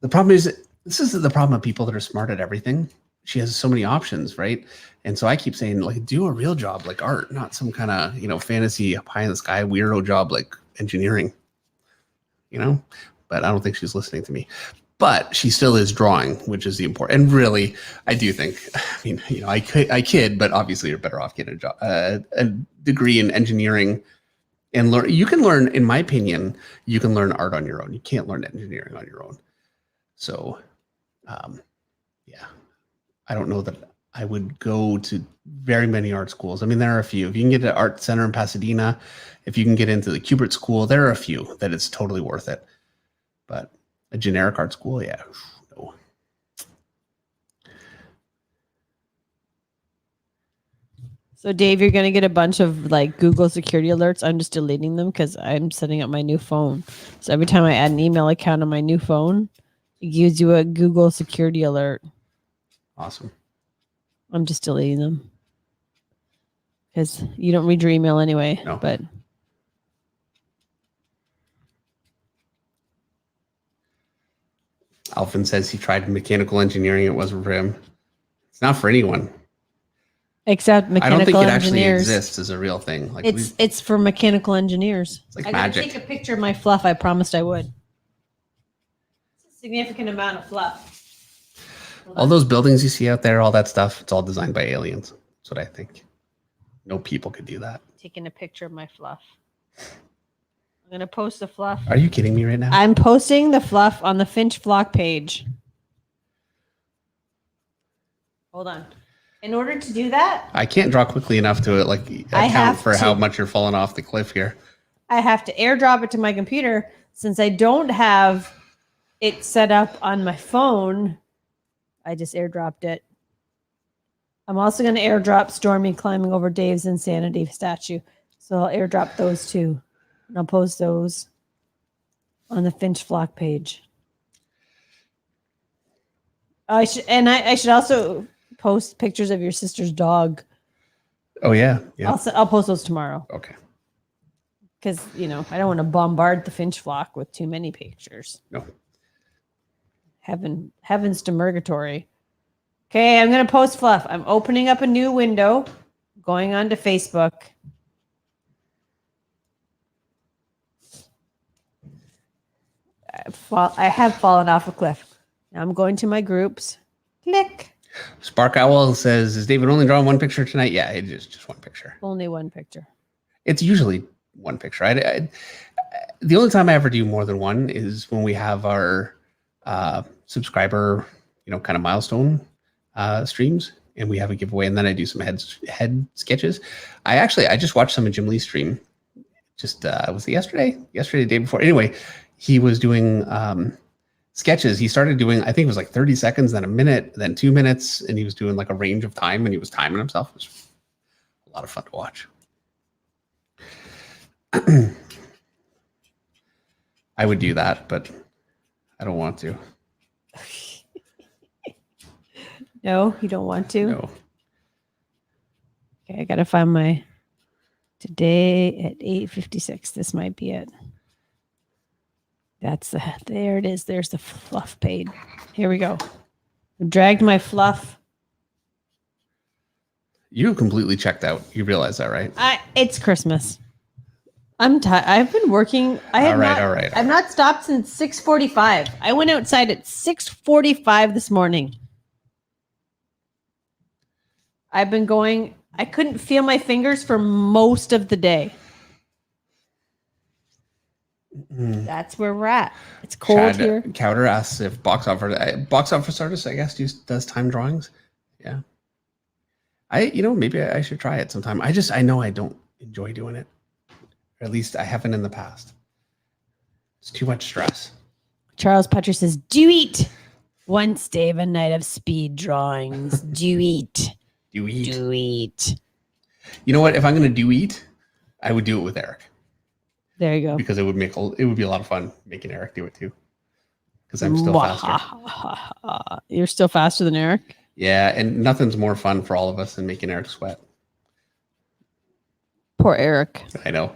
The problem is, this is the problem of people that are smart at everything. She has so many options, right? And so I keep saying, like, do a real job like art, not some kind of, fantasy pie in the sky weirdo job like engineering, but I don't think she's listening to me. But she still is drawing, which is the important. And really, I do think, I kid, but obviously you're better off getting a job, a degree in engineering and learn. You can learn, in my opinion, you can learn art on your own. You can't learn engineering on your own. So, yeah, I don't know that I would go to very many art schools. I mean, there are a few. If you can get to Art Center in Pasadena, if you can get into the Kubert School, there are a few that it's totally worth it. But a generic art school, yeah, no. So, Dave, you're going to get a bunch of Google security alerts. I'm just deleting them because I'm setting up my new phone. So every time I add an email account on my new phone, it gives you a Google security alert. Awesome. I'm just deleting them because you don't read your email anyway. No. But Alvin says he tried mechanical engineering. It wasn't for him. It's not for anyone. Except mechanical engineers. I don't think it actually exists as a real thing. It's for mechanical engineers. It's like I magic. gotta take a picture of my fluff. I promised I would. It's a significant amount of fluff. All those buildings you see out there, all that stuff, it's all designed by aliens. That's what I think. No people could do that. Taking a picture of my fluff. I'm going to post the fluff. Are you kidding me right now? I'm posting the fluff on the Finch vlog page. Hold on. In order to do that, I can't draw quickly enough to account for how much you're falling off the cliff here. I have to airdrop it to my computer since I don't have it set up on my phone. I just airdropped it I'm also going to airdrop Stormy climbing over Dave's insanity statue. So I'll airdrop those two. And I'll post those on the Finch Flock page. I should also post pictures of your sister's dog. Oh, yeah. I'll post those tomorrow. Okay. Because, I don't want to bombard the Finch Flock with too many pictures. No. Heavens to Murgatory. Okay, I'm going to post Fluff. I'm opening up a new window, going on to Facebook. I have fallen off a cliff. Now I'm going to my groups. Click. Spark Owl says, is David only drawing one picture tonight? Yeah, it is just one picture. Only one picture. It's usually one picture. The only time I ever do more than one is when we have our subscriber, kind of milestone streams, and we have a giveaway, and then I do some head sketches. I just watched some of Jim Lee's stream. Just was it yesterday? Yesterday, the day before. Anyway, he was doing sketches. He started doing, I think it was like 30 seconds, then a minute, then 2 minutes, and he was doing like a range of time, and he was timing himself. It was a lot of fun to watch. I would do that, but I don't want to. No, you don't want to? No. Okay, I got to find my today at 8:56. This might be it. There it is. There's the Fluff page. Here we go. I dragged my Fluff. You completely checked out. You realize that, right? It's Christmas. I'm tired. I've been working. All right. I've not stopped since 6:45. I went outside at 6:45 this morning. I've been going. I couldn't feel my fingers for most of the day. That's where we're at. It's cold Chad here. Cowder asks if box office artist, I guess, does time drawings. Yeah. Maybe I should try it sometime. I know I don't enjoy doing it. Or at least I haven't in the past. It's too much stress. Charles Patrick says, do eat. Once Dave, a night of speed drawings. Do eat. Do eat. Do eat. You know what? If I'm going to do eat, I would do it with Eric. There you go. Because it would be a lot of fun making Eric do it too. Because I'm still faster. You're still faster than Eric? Yeah, and nothing's more fun for all of us than making Eric sweat. Poor Eric. I know.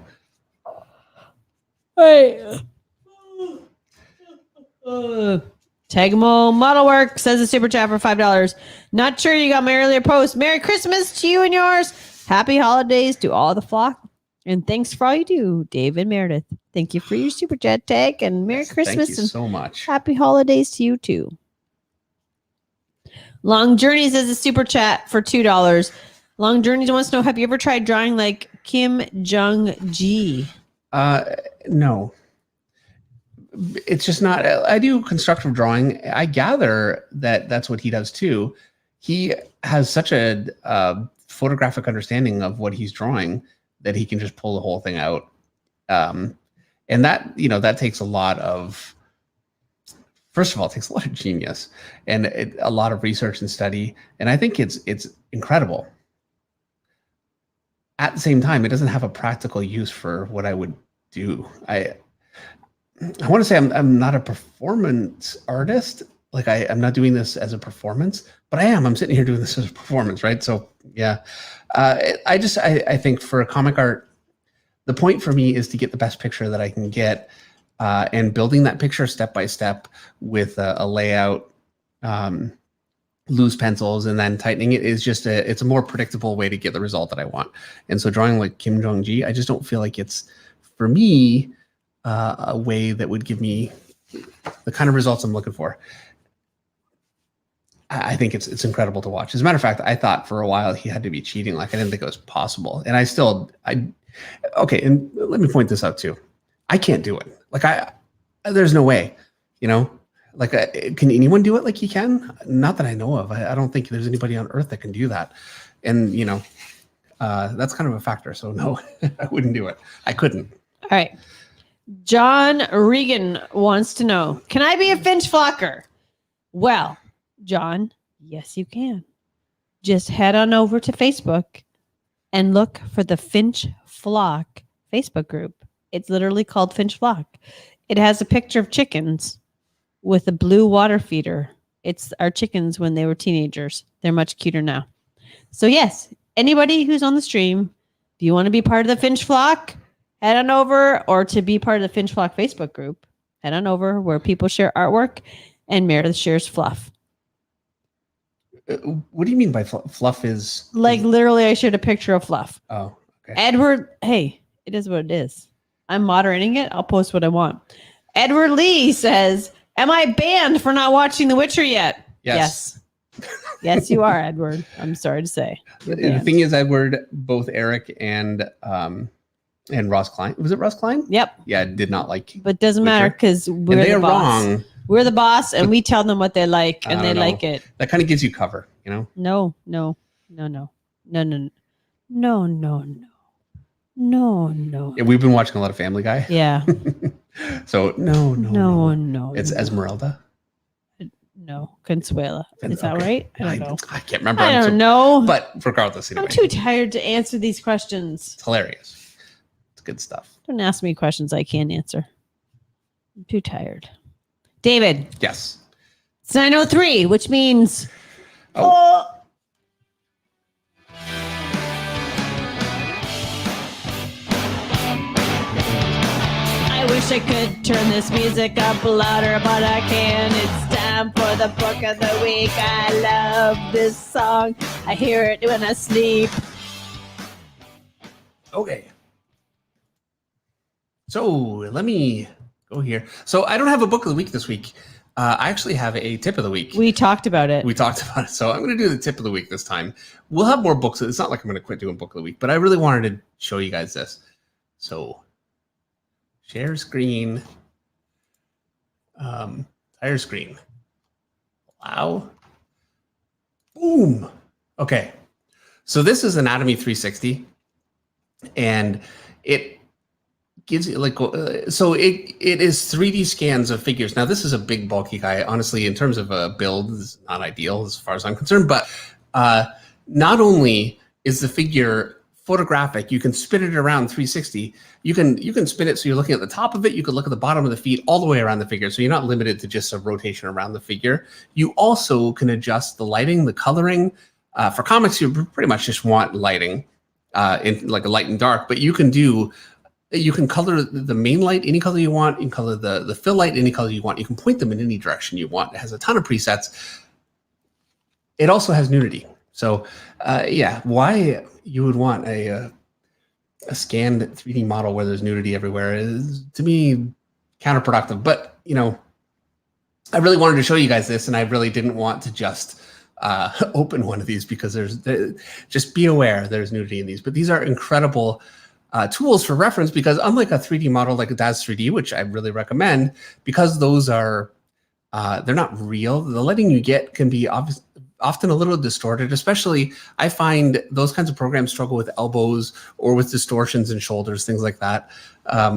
Hey. Tegmo Model Work says a super chat for $5. Not sure you got my earlier post. Merry Christmas to you and yours. Happy holidays to all the flock. And thanks for all you do, Dave and Meredith. Thank you for your super chat tag and Merry Christmas. Thank you so much. Happy holidays to you too. Long Journeys is a super chat for $2. Long Journeys wants to know, have you ever tried drawing like Kim Jong-gi? No. It's just not. I do constructive drawing. I gather that that's what he does too. He has such a photographic understanding of what he's drawing that he can just pull the whole thing out. And that, that takes a lot of, first of all, it takes a lot of genius and a lot of research and study. And I think it's incredible. At the same time, it doesn't have a practical use for what I would do. I want to say I'm not a performance artist. Like I'm not doing this as a performance, but I am. I'm sitting here doing this as a performance, right? So yeah, I think for comic art, the point for me is to get the best picture that I can get, and building that picture step by step with a layout, loose pencils, and then tightening it is just it's a more predictable way to get the result that I want. And so drawing like Kim Jong-gi, I just don't feel like it's for me a way that would give me the kind of results I'm looking for. I think it's incredible to watch. As a matter of fact, I thought for a while he had to be cheating. Like I didn't think it was possible. And okay. And let me point this out too. I can't do it. Like there's no way, like can anyone do it like he can? Not that I know of. I don't think there's anybody on earth that can do that. And that's kind of a factor. So no, I wouldn't do it. I couldn't. All right. John Regan wants to know, can I be a Finch Flocker? Well, John, yes, you can. just head on over to Facebook and look for the Finch Flock Facebook group. It's literally called Finch Flock. It has a picture of chickens with a blue water feeder. It's our chickens when they were teenagers. They're much cuter now. So yes, anybody who's on the stream, do you want to be part of the Finch Flock? Head on over, or to be part of the Finch Flock Facebook group, head on over where people share artwork and Meredith shares fluff. What do you mean by fluff is? Like literally I shared a picture of Fluff. Oh, okay. Edward, hey, it is what it is. I'm moderating it. I'll post what I want. Edward Lee says, am I banned for not watching The Witcher yet? Yes. Yes, you are, Edward. I'm sorry to say. The thing is, Edward, both Eric and Ross Klein. Was it Ross Klein? Yep. Yeah, did not like. But doesn't Witcher. matter because we're the boss. Wrong. We're the boss, and we tell them what they like, and they like it. That kind of gives you cover, you know? No. Yeah, we've been watching a lot of Family Guy. Yeah. So No. It's Esmeralda. No, Consuela. Is that right? I don't know. I can't remember. I don't know. But regardless, anyway. I'm too tired to answer these questions. It's hilarious. It's good stuff. Don't ask me questions I can't answer. I'm too tired. David. Yes. It's 9:03, which means... Oh. I wish I could turn this music up louder, but I can't. It's time for the book of the week. I love this song. I hear it when I sleep. Okay. So let me go here. So I don't have a book of the week this week. I actually have a tip of the week. We talked about it. So I'm going to do the tip of the week this time. We'll have more books. It's not like I'm going to quit doing book of the week, but I really wanted to show you guys this. So share screen. Entire screen. Wow. Boom. Okay. So this is Anatomy 360. And it gives you like, so it is 3D scans of figures. Now this is a big bulky guy. Honestly, in terms of a build, this is not ideal as far as I'm concerned, but not only is the figure photographic, you can spin it around 360. You can spin it so you're looking at the top of it. You can look at the bottom of the feet all the way around the figure. So you're not limited to just a rotation around the figure. You also can adjust the lighting, the coloring. For comics, you pretty much just want lighting in like a light and dark, but you can color the main light any color you want. You can color the fill light any color you want. You can point them in any direction you want. It has a ton of presets. It also has nudity. So yeah, why you would want a scanned 3D model where there's nudity everywhere is, to me, counterproductive. But, you know, I really wanted to show you guys this, and I really didn't want to just open one of these because just be aware there's nudity in these. But these are incredible tools for reference because unlike a 3D model like a DAZ 3D, which I really recommend, because those are, they're not real, the lighting you get can be often a little distorted. Especially I find those kinds of programs struggle with elbows or with distortions in shoulders, things like that.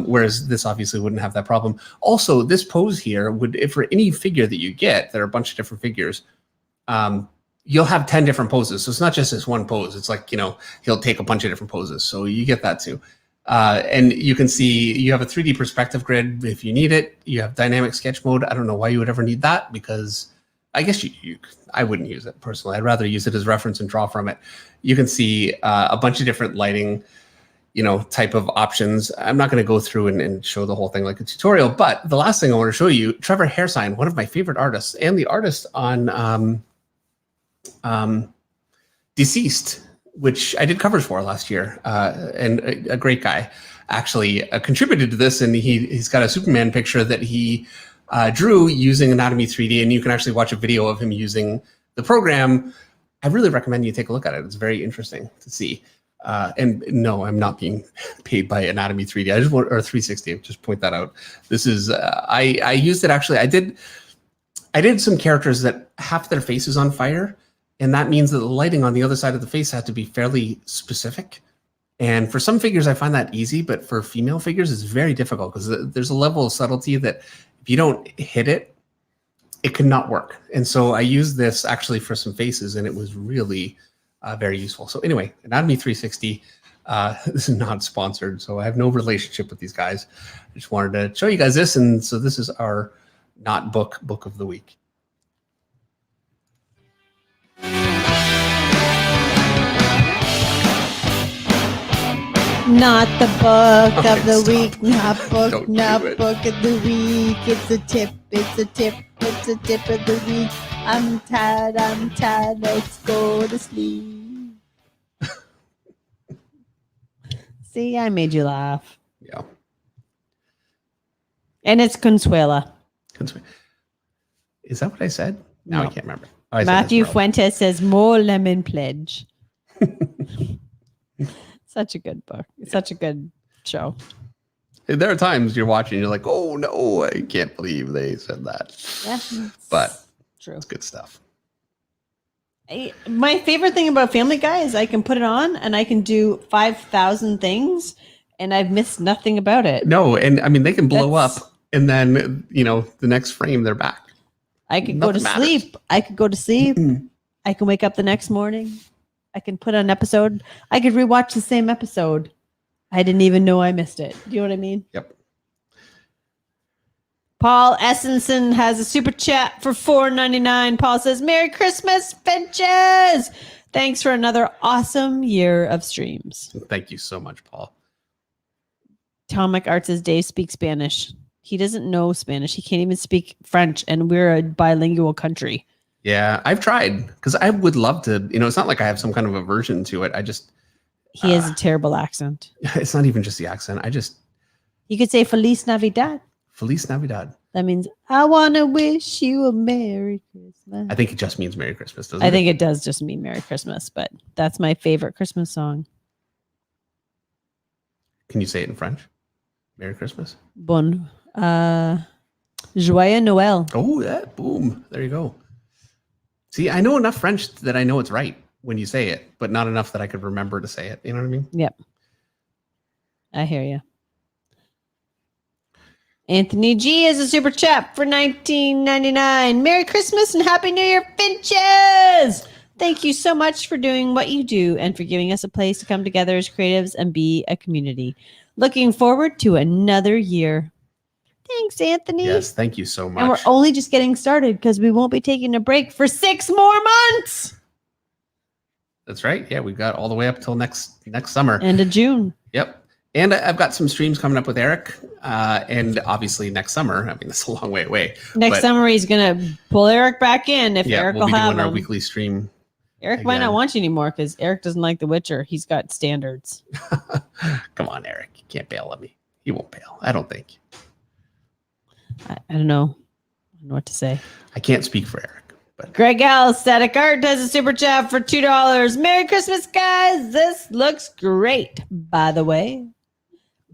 Whereas this obviously wouldn't have that problem. Also, this pose here would, if for any figure that you get, there are a bunch of different figures, you'll have 10 different poses. So it's not just this one pose. It's like, you know, he'll take a bunch of different poses. So you get that too. And you can see you have a 3D perspective grid if you need it. You have dynamic sketch mode. I don't know why you would ever need that because I guess I wouldn't use it personally. I'd rather use it as reference and draw from it. You can see a bunch of different lighting, you know, type of options. I'm not going to go through and show the whole thing like a tutorial, but the last thing I want to show you, Trevor Hairsign, one of my favorite artists and the artist on Deceased, which I did covers for last year, and a great guy actually contributed to this, and he's got a Superman picture that he drew using Anatomy 3D, and you can actually watch a video of him using the program. I really recommend you take a look at it. It's very interesting to see. And no, I'm not being paid by Anatomy 3D. I just want, or 360. Just point that out. This is I used it actually. I did some characters that half their face is on fire. And that means that the lighting on the other side of the face had to be fairly specific. And for some figures, I find that easy, but for female figures, it's very difficult because there's a level of subtlety that if you don't hit it, it cannot work. And so I used this actually for some faces, and it was really very useful. So anyway, Anatomy 360. This is not sponsored, so I have no relationship with these guys. I just wanted to show you guys this, and so this is our not book of the week. Not the book Okay, of the stop. week. Not book Don't of the week. It's a tip. It's a tip of the week. I'm tired. Let's go to sleep. See, I made you laugh. Yeah. And it's Consuela. Is that what I said? No, No. I can't remember. Oh, I said Matthew Esmeralda. Fuentes says more lemon pledge. Such a good book. Such a good show. There are times you're watching, you're like, oh no, I can't believe they said that. Yeah, But true. it's good stuff. My favorite thing about Family Guy is I can put it on and I can do 5,000 things and I've missed nothing about it. No, and I mean, they can blow up and then, the next frame, they're back. I could go to sleep. I could go to sleep. I can wake up the next morning. I can put on an episode. I could rewatch the same episode. I didn't even know I missed it. Do you know what I mean? Yep. Paul Essenson has a super chat for $4.99. Paul says, Merry Christmas, Finches! Thanks for another awesome year of streams. Thank you so much, Paul. Tomic Art says, Dave speaks Spanish. He doesn't know Spanish. He can't even speak French, and we're a bilingual country. Yeah, I've tried because I would love to. It's not like I have some kind of aversion to it. I just He has a terrible accent. it's not even just the accent. You could say Feliz Navidad. Feliz Navidad. That means I want to wish you a Merry Christmas. I think it just means Merry Christmas, doesn't I it? think it does just mean Merry Christmas, but that's my favorite Christmas song. Can you say it in French? Merry Christmas. Bon. Joyeux Noël. Oh, yeah. Boom. There you go. See, I know enough French that I know it's right when you say it, but not enough that I could remember to say it. You know what I mean? Yep. I hear you. Anthony G is a super chat for $19.99. Merry Christmas and Happy New Year, Finches! Thank you so much for doing what you do and for giving us a place to come together as creatives and be a community. Looking forward to another year. Thanks, Anthony. Yes, thank you so much. And we're only just getting started because we won't be taking a break for 6 more months. That's right. Yeah, we've got all the way up till next summer. End of June. Yep. And I've got some streams coming up with Eric. And obviously next summer, I mean, that's a long way away. Next summer, he's going to pull Eric back in if Eric we'll will be have doing our him. weekly stream. Eric might not want you anymore because Eric doesn't like The Witcher. He's got standards. Come on, Eric. You can't bail on me. He won't bail. I don't think. I don't know. I don't know what to say. I can't speak for Eric. But Greg L. Static Art does a super chat for $2. Merry Christmas, guys. This looks great. By the way,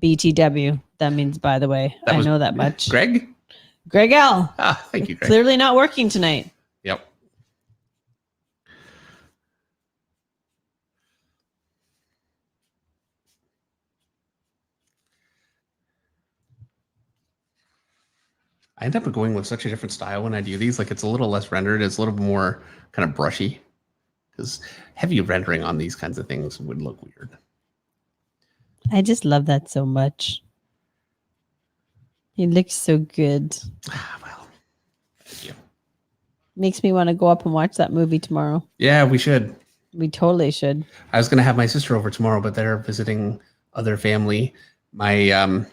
BTW. That means by the way. I know that much. Greg L. Thank you, Greg. Clearly not working tonight. Yep. I end up going with such a different style when I do these. Like it's a little less rendered. It's a little more kind of brushy because heavy rendering on these kinds of things would look weird. I just love that so much. He looks so good. Well, thank you. Makes me want to go up and watch that movie tomorrow. Yeah, we should. We totally should. I was going to have my sister over tomorrow, but they're visiting other family, my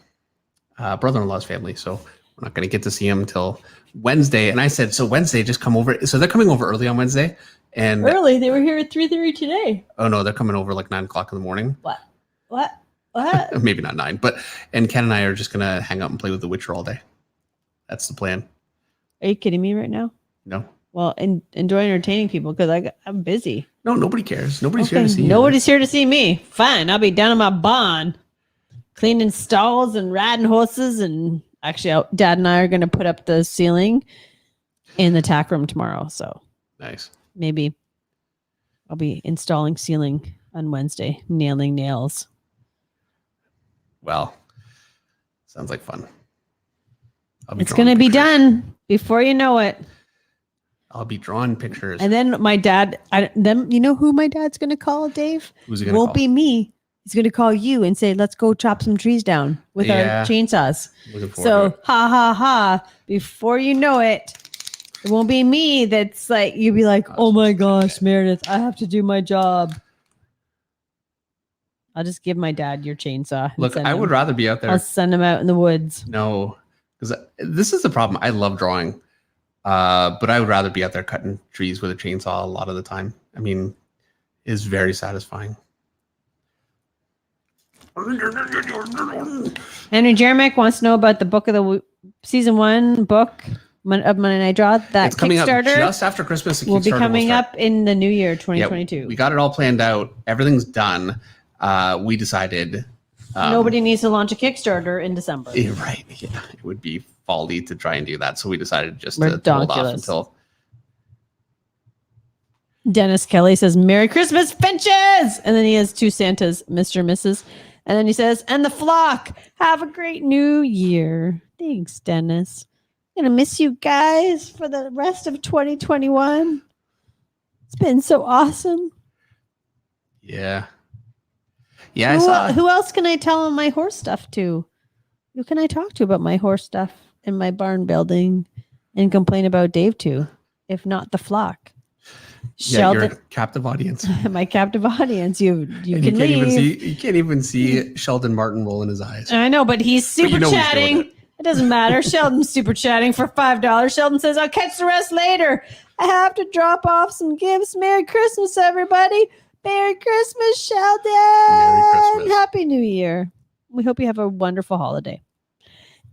brother-in-law's family. So we're not going to get to see him till Wednesday. And I said, so Wednesday, just come over. So they're coming over early on Wednesday. And early? They were here at 3:30 today. Oh, no, they're coming over like 9 o'clock in the morning. What? Maybe not 9. And Ken and I are just going to hang out and play with The Witcher all day. That's the plan. Are you kidding me right now? No. Well, enjoy entertaining people because I'm busy. No, nobody cares. Nobody's here to see you. Nobody's here to see me. Fine. I'll be down on my barn cleaning stalls and riding horses. And actually, Dad and I are going to put up the ceiling in the tack room tomorrow. So nice. Maybe I'll be installing ceiling on Wednesday, nailing nails. Well, sounds like fun. It's going to be done before you know it. I'll be drawing pictures. And then my dad, then you know who my dad's going to call, Dave? Who's he going to call? Won't be me. He's going to call you and say, let's go chop some trees down with our chainsaws. So, ha, ha, ha. Before you know it, it won't be me that's like, you'll be like, oh my gosh, Meredith, I have to do my job. I'll just give my dad your chainsaw. Look, I would rather be out there. I'll send him out in the woods. No, because this is the problem. I love drawing, but I would rather be out there cutting trees with a chainsaw a lot of the time. I mean, it's very satisfying. Henry Jeremick wants to know about the book of the season 1 book of Monday Night Draw. That it's coming Kickstarter up just after Christmas. Will be coming up in the new year, 2022. Yeah, we got it all planned out. Everything's done. We decided nobody needs to launch a Kickstarter in December. Right. Yeah. It would be folly to try and do that. So we decided just to hold off until. Dennis Kelly says, Merry Christmas, Finches! And then he has 2 Santas, Mr. and Mrs. And then he says, and the flock, have a great new year. Thanks, Dennis. I'm going to miss you guys for the rest of 2021. It's been so awesome. Yeah. Yeah, who else can I tell my horse stuff to? Who can I talk to about my horse stuff in my barn building and complain about Dave to, if not the flock? Sheldon, your captive audience. My captive audience. You can leave. You can't even see Sheldon Martin rolling his eyes. I know, but he's super chatting. It doesn't matter. Sheldon's super chatting for $5. Sheldon says, I'll catch the rest later. I have to drop off some gifts. Merry Christmas, everybody. Merry Christmas, Sheldon. Merry Christmas. Happy New Year. We hope you have a wonderful holiday.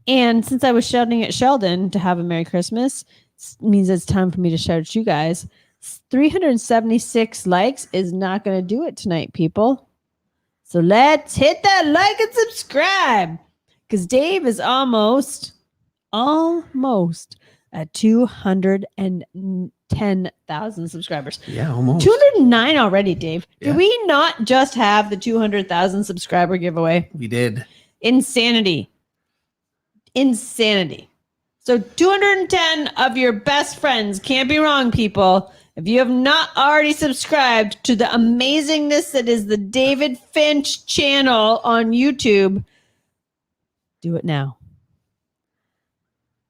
And since I was shouting at Sheldon to have a Merry Christmas, it means it's time for me to shout at you guys. 376 likes is not going to do it tonight, people. So let's hit that like and subscribe, because Dave is almost at 210,000 subscribers. Yeah, almost. 209 already, Dave. Yeah. Did we not just have the 200,000 subscriber giveaway? We did. Insanity. So 210 of your best friends. Can't be wrong, people. If you have not already subscribed to the amazingness that is the David Finch channel on YouTube, do it now.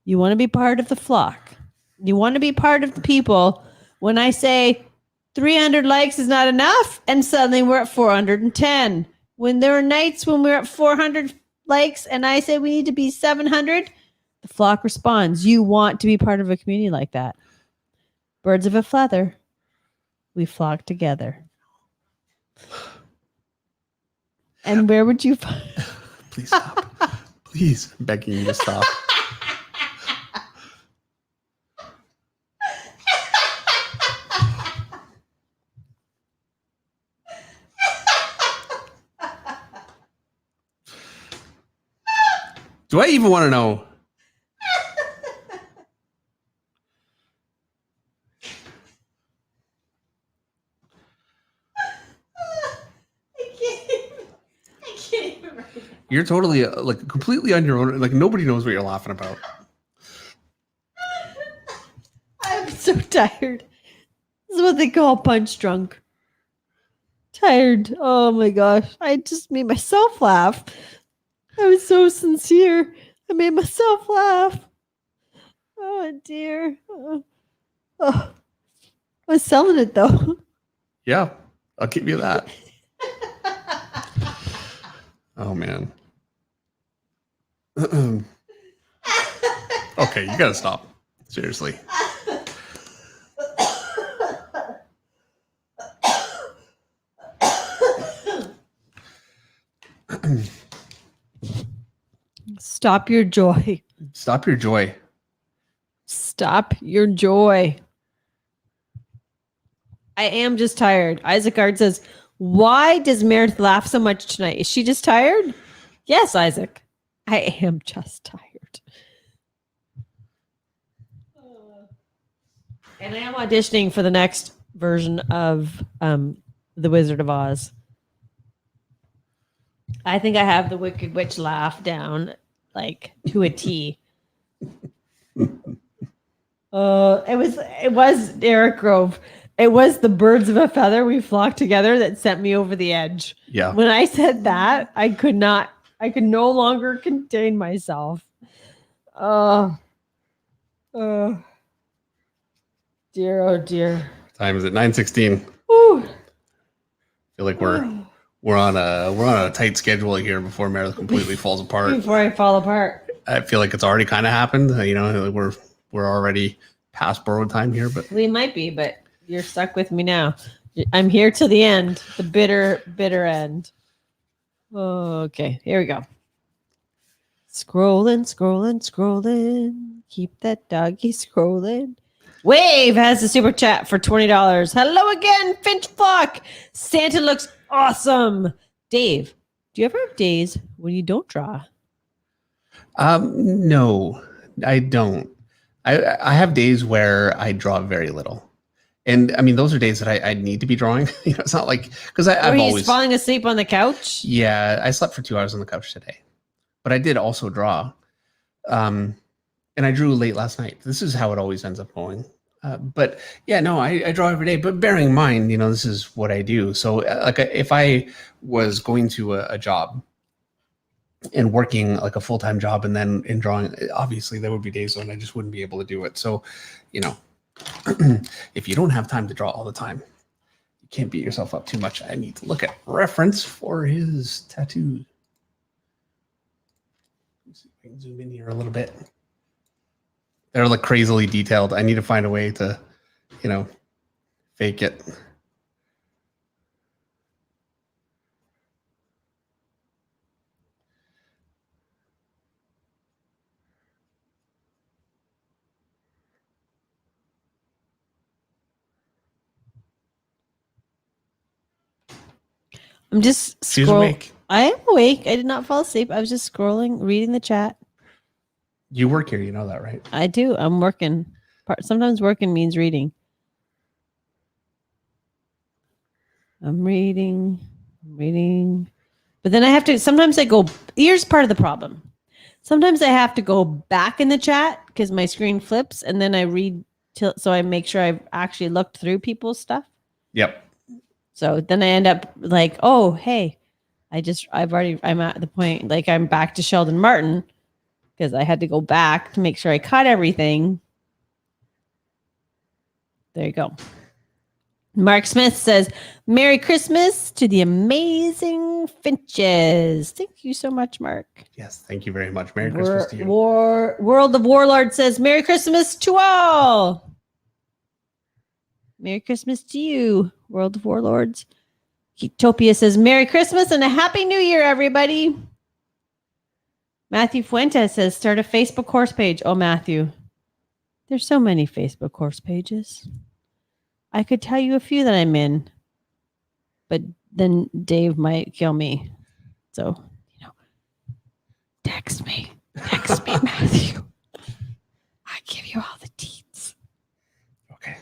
You want to be part of the flock. You want to be part of the people. When I say 300 likes is not enough, and suddenly we're at 410. When there are nights when we're at 400 likes and I say we need to be 700, the flock responds. You want to be part of a community like that. Birds of a feather, we flock together. And where would you find? Please stop. Please, I'm begging you to stop. Do I even want to know? You're totally like completely on your own. Like nobody knows what you're laughing about. I'm so tired. This is what they call punch drunk. Tired. Oh my gosh. I just made myself laugh. I was so sincere. I made myself laugh. Oh dear. I was selling it though. Yeah, I'll give you that. Oh man. Okay, you gotta stop. Seriously. Stop your joy. Stop your joy. Stop your joy. I am just tired. Isaac Ard says, why does Meredith laugh so much tonight? Is she just tired? Yes, Isaac. I am just tired. And I am auditioning for the next version of The Wizard of Oz. I think I have the Wicked Witch laugh down like to a T. It was Eric Grove. It was the birds of a feather we flock together that sent me over the edge. Yeah. When I said that, I could no longer contain myself. Oh, dear, oh dear. Time is it? 9:16. Whew. Feel like we're on a tight schedule here before Meredith completely falls apart. Before I fall apart. I feel like it's already kind of happened. We're already past borrowed time here, but We might be, but you're stuck with me now. I'm here till the end, the bitter, bitter end. Okay, here we go. Scrolling. Keep that doggy scrolling. Wave has a super chat for $20. Hello again, Finch Flock. Santa looks awesome. Dave, do you ever have days when you don't draw? no, I don't. I have days where I draw very little. And I mean, those are days that I need to be drawing. It's not like, because I've always falling asleep on the couch. Yeah, I slept for 2 hours on the couch today, but I did also draw. And I drew late last night. This is how it always ends up going. But yeah, no, I draw every day. But bearing in mind, this is what I do. So like, if I was going to a job and working like a full-time job and then in drawing, obviously there would be days when I just wouldn't be able to do it. So, if you don't have time to draw all the time, you can't beat yourself up too much. I need to look at reference for his tattoo. Let's see if I can zoom in here a little bit. They're like crazily detailed. I need to find a way to, fake it. I'm just She's awake. I am awake. I did not fall asleep. I was just scrolling, reading the chat. You work here, you know that, right? I do. I'm working. Sometimes working means reading. I'm reading. But then I have to, sometimes I go, here's part of the problem. Sometimes I have to go back in the chat because my screen flips and then I read so I make sure I've actually looked through people's stuff. Yep. So then I end up like, oh, hey, I'm at the point, like I'm back to Sheldon Martin because I had to go back to make sure I caught everything. There you go. Mark Smith says, Merry Christmas to the amazing Finches. Thank you so much, Mark. Yes, thank you very much. Merry Christmas to you. World of Warlord says, Merry Christmas to all. Merry Christmas to you, World of Warlords. Utopia says, Merry Christmas and a Happy New Year, everybody. Matthew Fuentes says, start a Facebook course page. Oh, Matthew, there's so many Facebook course pages. I could tell you a few that I'm in, but then Dave might kill me. So, text me, Matthew. I give you all the deets. Okay.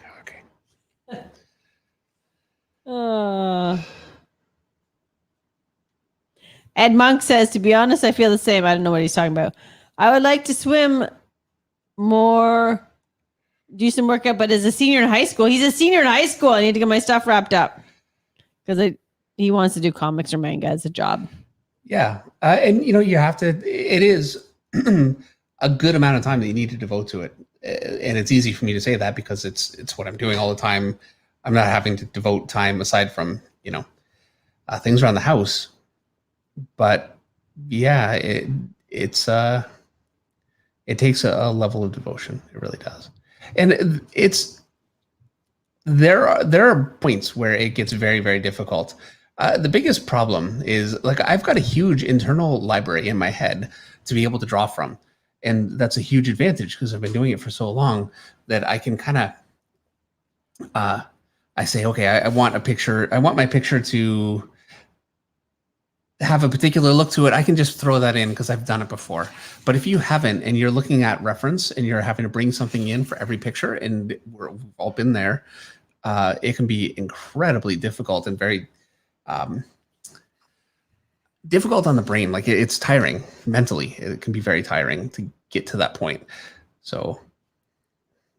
Ed Monk says, to be honest, I feel the same. I don't know what he's talking about. I would like to swim more, do some workout, but as a senior in high school, he's a senior in high school. I need to get my stuff wrapped up because he wants to do comics or manga as a job. Yeah. And you have to, it is a good amount of time that you need to devote to it. And it's easy for me to say that because it's what I'm doing all the time. I'm not having to devote time aside from, things around the house. But yeah, it takes a level of devotion. It really does. And there are points where it gets very, very difficult. The biggest problem is like I've got a huge internal library in my head to be able to draw from. And that's a huge advantage because I've been doing it for so long that I can kind of, I say, okay, I want my picture to have a particular look to it. I can just throw that in because I've done it before. But if you haven't, and you're looking at reference and you're having to bring something in for every picture, and we've all been there, it can be incredibly difficult and very difficult on the brain. Like it's tiring mentally. It can be very tiring to get to that point. So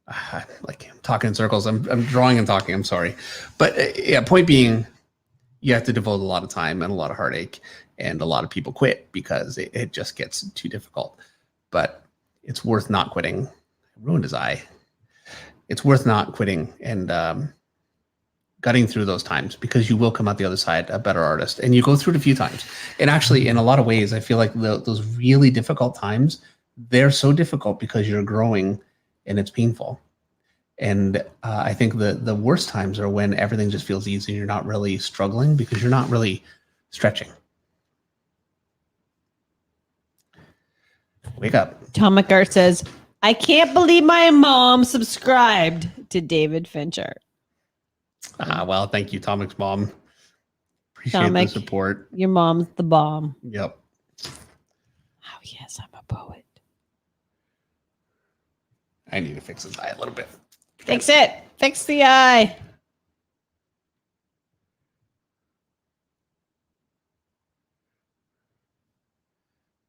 like I'm talking in circles. I'm drawing and talking. I'm sorry. But yeah, point being, you have to devote a lot of time and a lot of heartache, and a lot of people quit because it just gets too difficult. But it's worth not quitting. I ruined his eye. It's worth not quitting and gutting through those times, because you will come out the other side a better artist. And you go through it a few times. And actually, in a lot of ways, I feel like those really difficult times, they're so difficult because you're growing and it's painful. And I think the worst times are when everything just feels easy and you're not really struggling because you're not really stretching. Wake up. Tom McGart says, I can't believe my mom subscribed to David Fincher. Well, thank you, Tomic's mom. Appreciate the support. Your mom's the bomb. Yep. Oh, yes, I'm a poet. I need to fix his eye a little bit. Fix it. Fix the eye.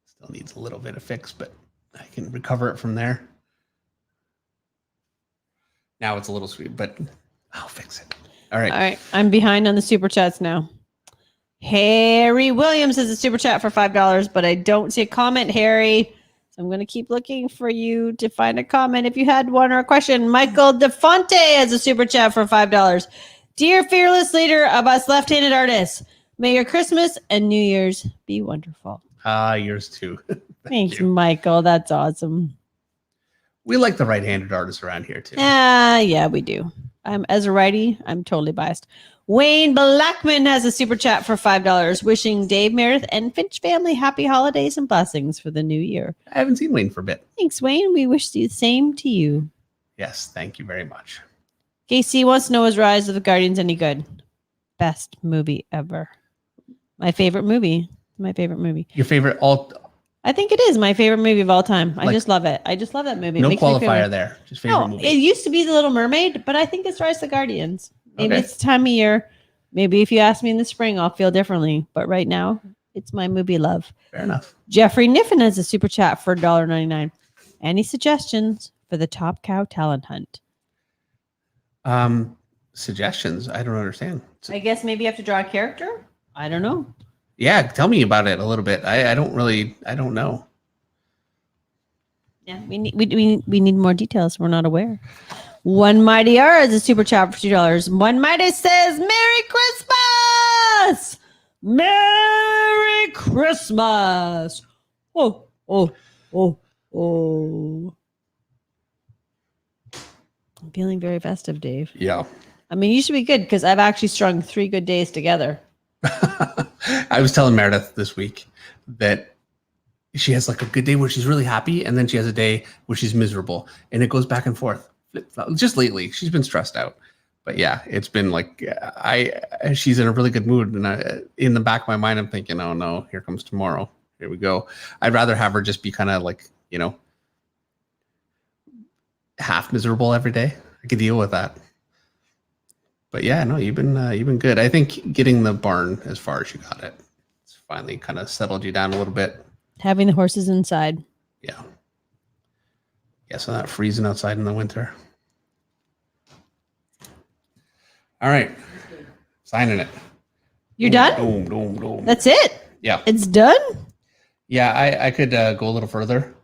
Still needs a little bit of fix, but I can recover it from there. Now it's a little sweet, but I'll fix it. All right. All right. I'm behind on the super chats now. Harry Williams has a super chat for $5, but I don't see a comment, Harry. So I'm going to keep looking for you to find a comment if you had one or a question. Michael DeFonte has a super chat for $5. Dear fearless leader of us left-handed artists, may your Christmas and New Year's be wonderful. Yours too. Thanks, Michael. That's awesome. We like the right-handed artists around here too. Yeah, we do. As a righty, I'm totally biased. Wayne Blackman has a super chat for $5, wishing Dave, Meredith, and Finch family happy holidays and blessings for the new year. I haven't seen Wayne for a bit. Thanks, Wayne. We wish the same to you. Yes, thank you very much. Casey wants to know, is Rise of the Guardians any good? Best movie ever. My favorite movie. Your favorite I think it is my favorite movie of all time. I just love it. I just love that movie. No qualifier there. Just favorite movie. It used to be The Little Mermaid, but I think it's Rise of the Guardians. Maybe it's the time of year. Maybe if you ask me in the spring, I'll feel differently. But right now, it's my movie love. Fair enough. Jeffrey Niffen has a super chat for $1.99. Any suggestions for the Top Cow talent hunt? Suggestions? I don't understand. I guess maybe you have to draw a character. I don't know. Yeah, tell me about it a little bit. I don't know. Yeah, we need more details. We're not aware. One Mighty R is a super chat for $2. One Mighty says, Merry Christmas! Merry Christmas! Oh. I'm feeling very festive, Dave. Yeah. I mean, you should be good because I've actually strung 3 good days together. I was telling Meredith this week that she has like a good day where she's really happy, and then she has a day where she's miserable, and it goes back and forth. Just lately, she's been stressed out. But yeah, it's been like she's in a really good mood, and in the back of my mind, I'm thinking, oh no, here comes tomorrow. Here we go. I'd rather have her just be kind of like, half miserable every day. I could deal with that. But yeah, no, you've been good. I think getting the barn as far as you got it, it's finally kind of settled you down a little bit. Having the horses inside. Yeah. Yeah, so not freezing outside in the winter. All right. Signing it. You're done? That's it? Yeah. It's done? Yeah, I could go a little further.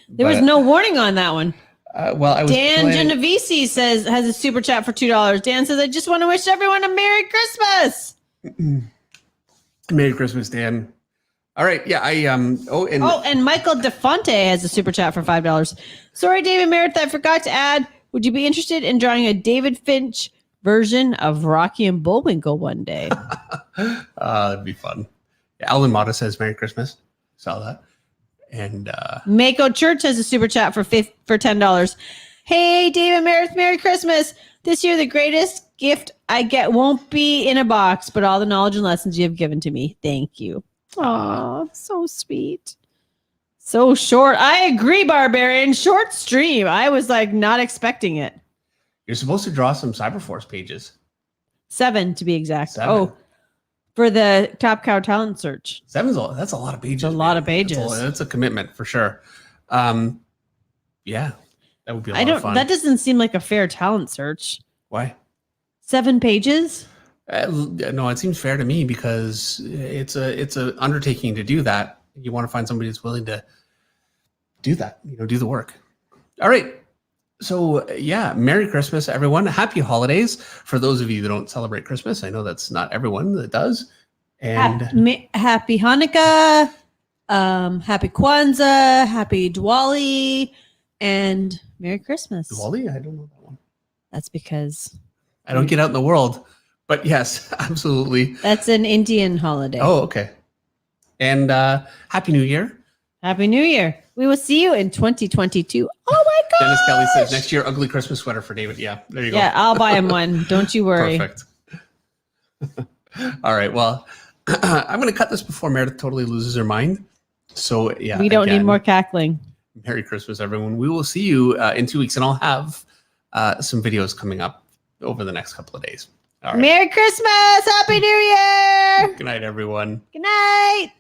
There was no warning on that one. Well, I was Dan Genovese has a super chat for $2. Dan says, I just want to wish everyone a Merry Christmas. Merry Christmas, Dan. All right. Yeah. And Michael DeFonte has a super chat for $5. Sorry, David Meredith, I forgot to add. Would you be interested in drawing a David Finch version of Rocky and Bullwinkle one day? That'd be fun. Yeah, Alan Mata says Merry Christmas. Saw that. And Mako Church has a super chat for $10. Hey, David Meredith, Merry Christmas. This year, the greatest gift I get won't be in a box, but all the knowledge and lessons you have given to me. Thank you. Aw, so sweet. So short. I agree, Barbarian. Short stream. I was like not expecting it. You're supposed to draw some Cyberforce pages. 7 to be exact. 7. Oh, for the Top Cow talent search. 7's that's a lot of pages. A lot of pages. That's a commitment for sure. Yeah, That would be a lot of fun. That doesn't seem like a fair talent search. Why? 7 pages? No, it seems fair to me because it's a undertaking to do that. You want to find somebody that's willing to do that, do the work. All right. So yeah, Merry Christmas, everyone. Happy holidays for those of you that don't celebrate Christmas. I know that's not everyone that does. And happy Hanukkah, happy Kwanzaa, happy Diwali, and Merry Christmas. Diwali? I don't know that one. That's because I don't get out in the world. But yes, absolutely. That's an Indian holiday. Oh, okay. And Happy New Year. Happy New Year. We will see you in 2022. Oh my God. Dennis Kelly says next year, ugly Christmas sweater for David. Yeah, there you go. Yeah, I'll buy him one. Don't you worry. Perfect. All right. Well, I'm going to cut this before Meredith totally loses her mind. So yeah. We don't need more cackling. Merry Christmas, everyone. We will see you in 2 weeks, and I'll have some videos coming up over the next couple of days. All right. Merry Christmas. Happy New Year. Good night, everyone. Good night.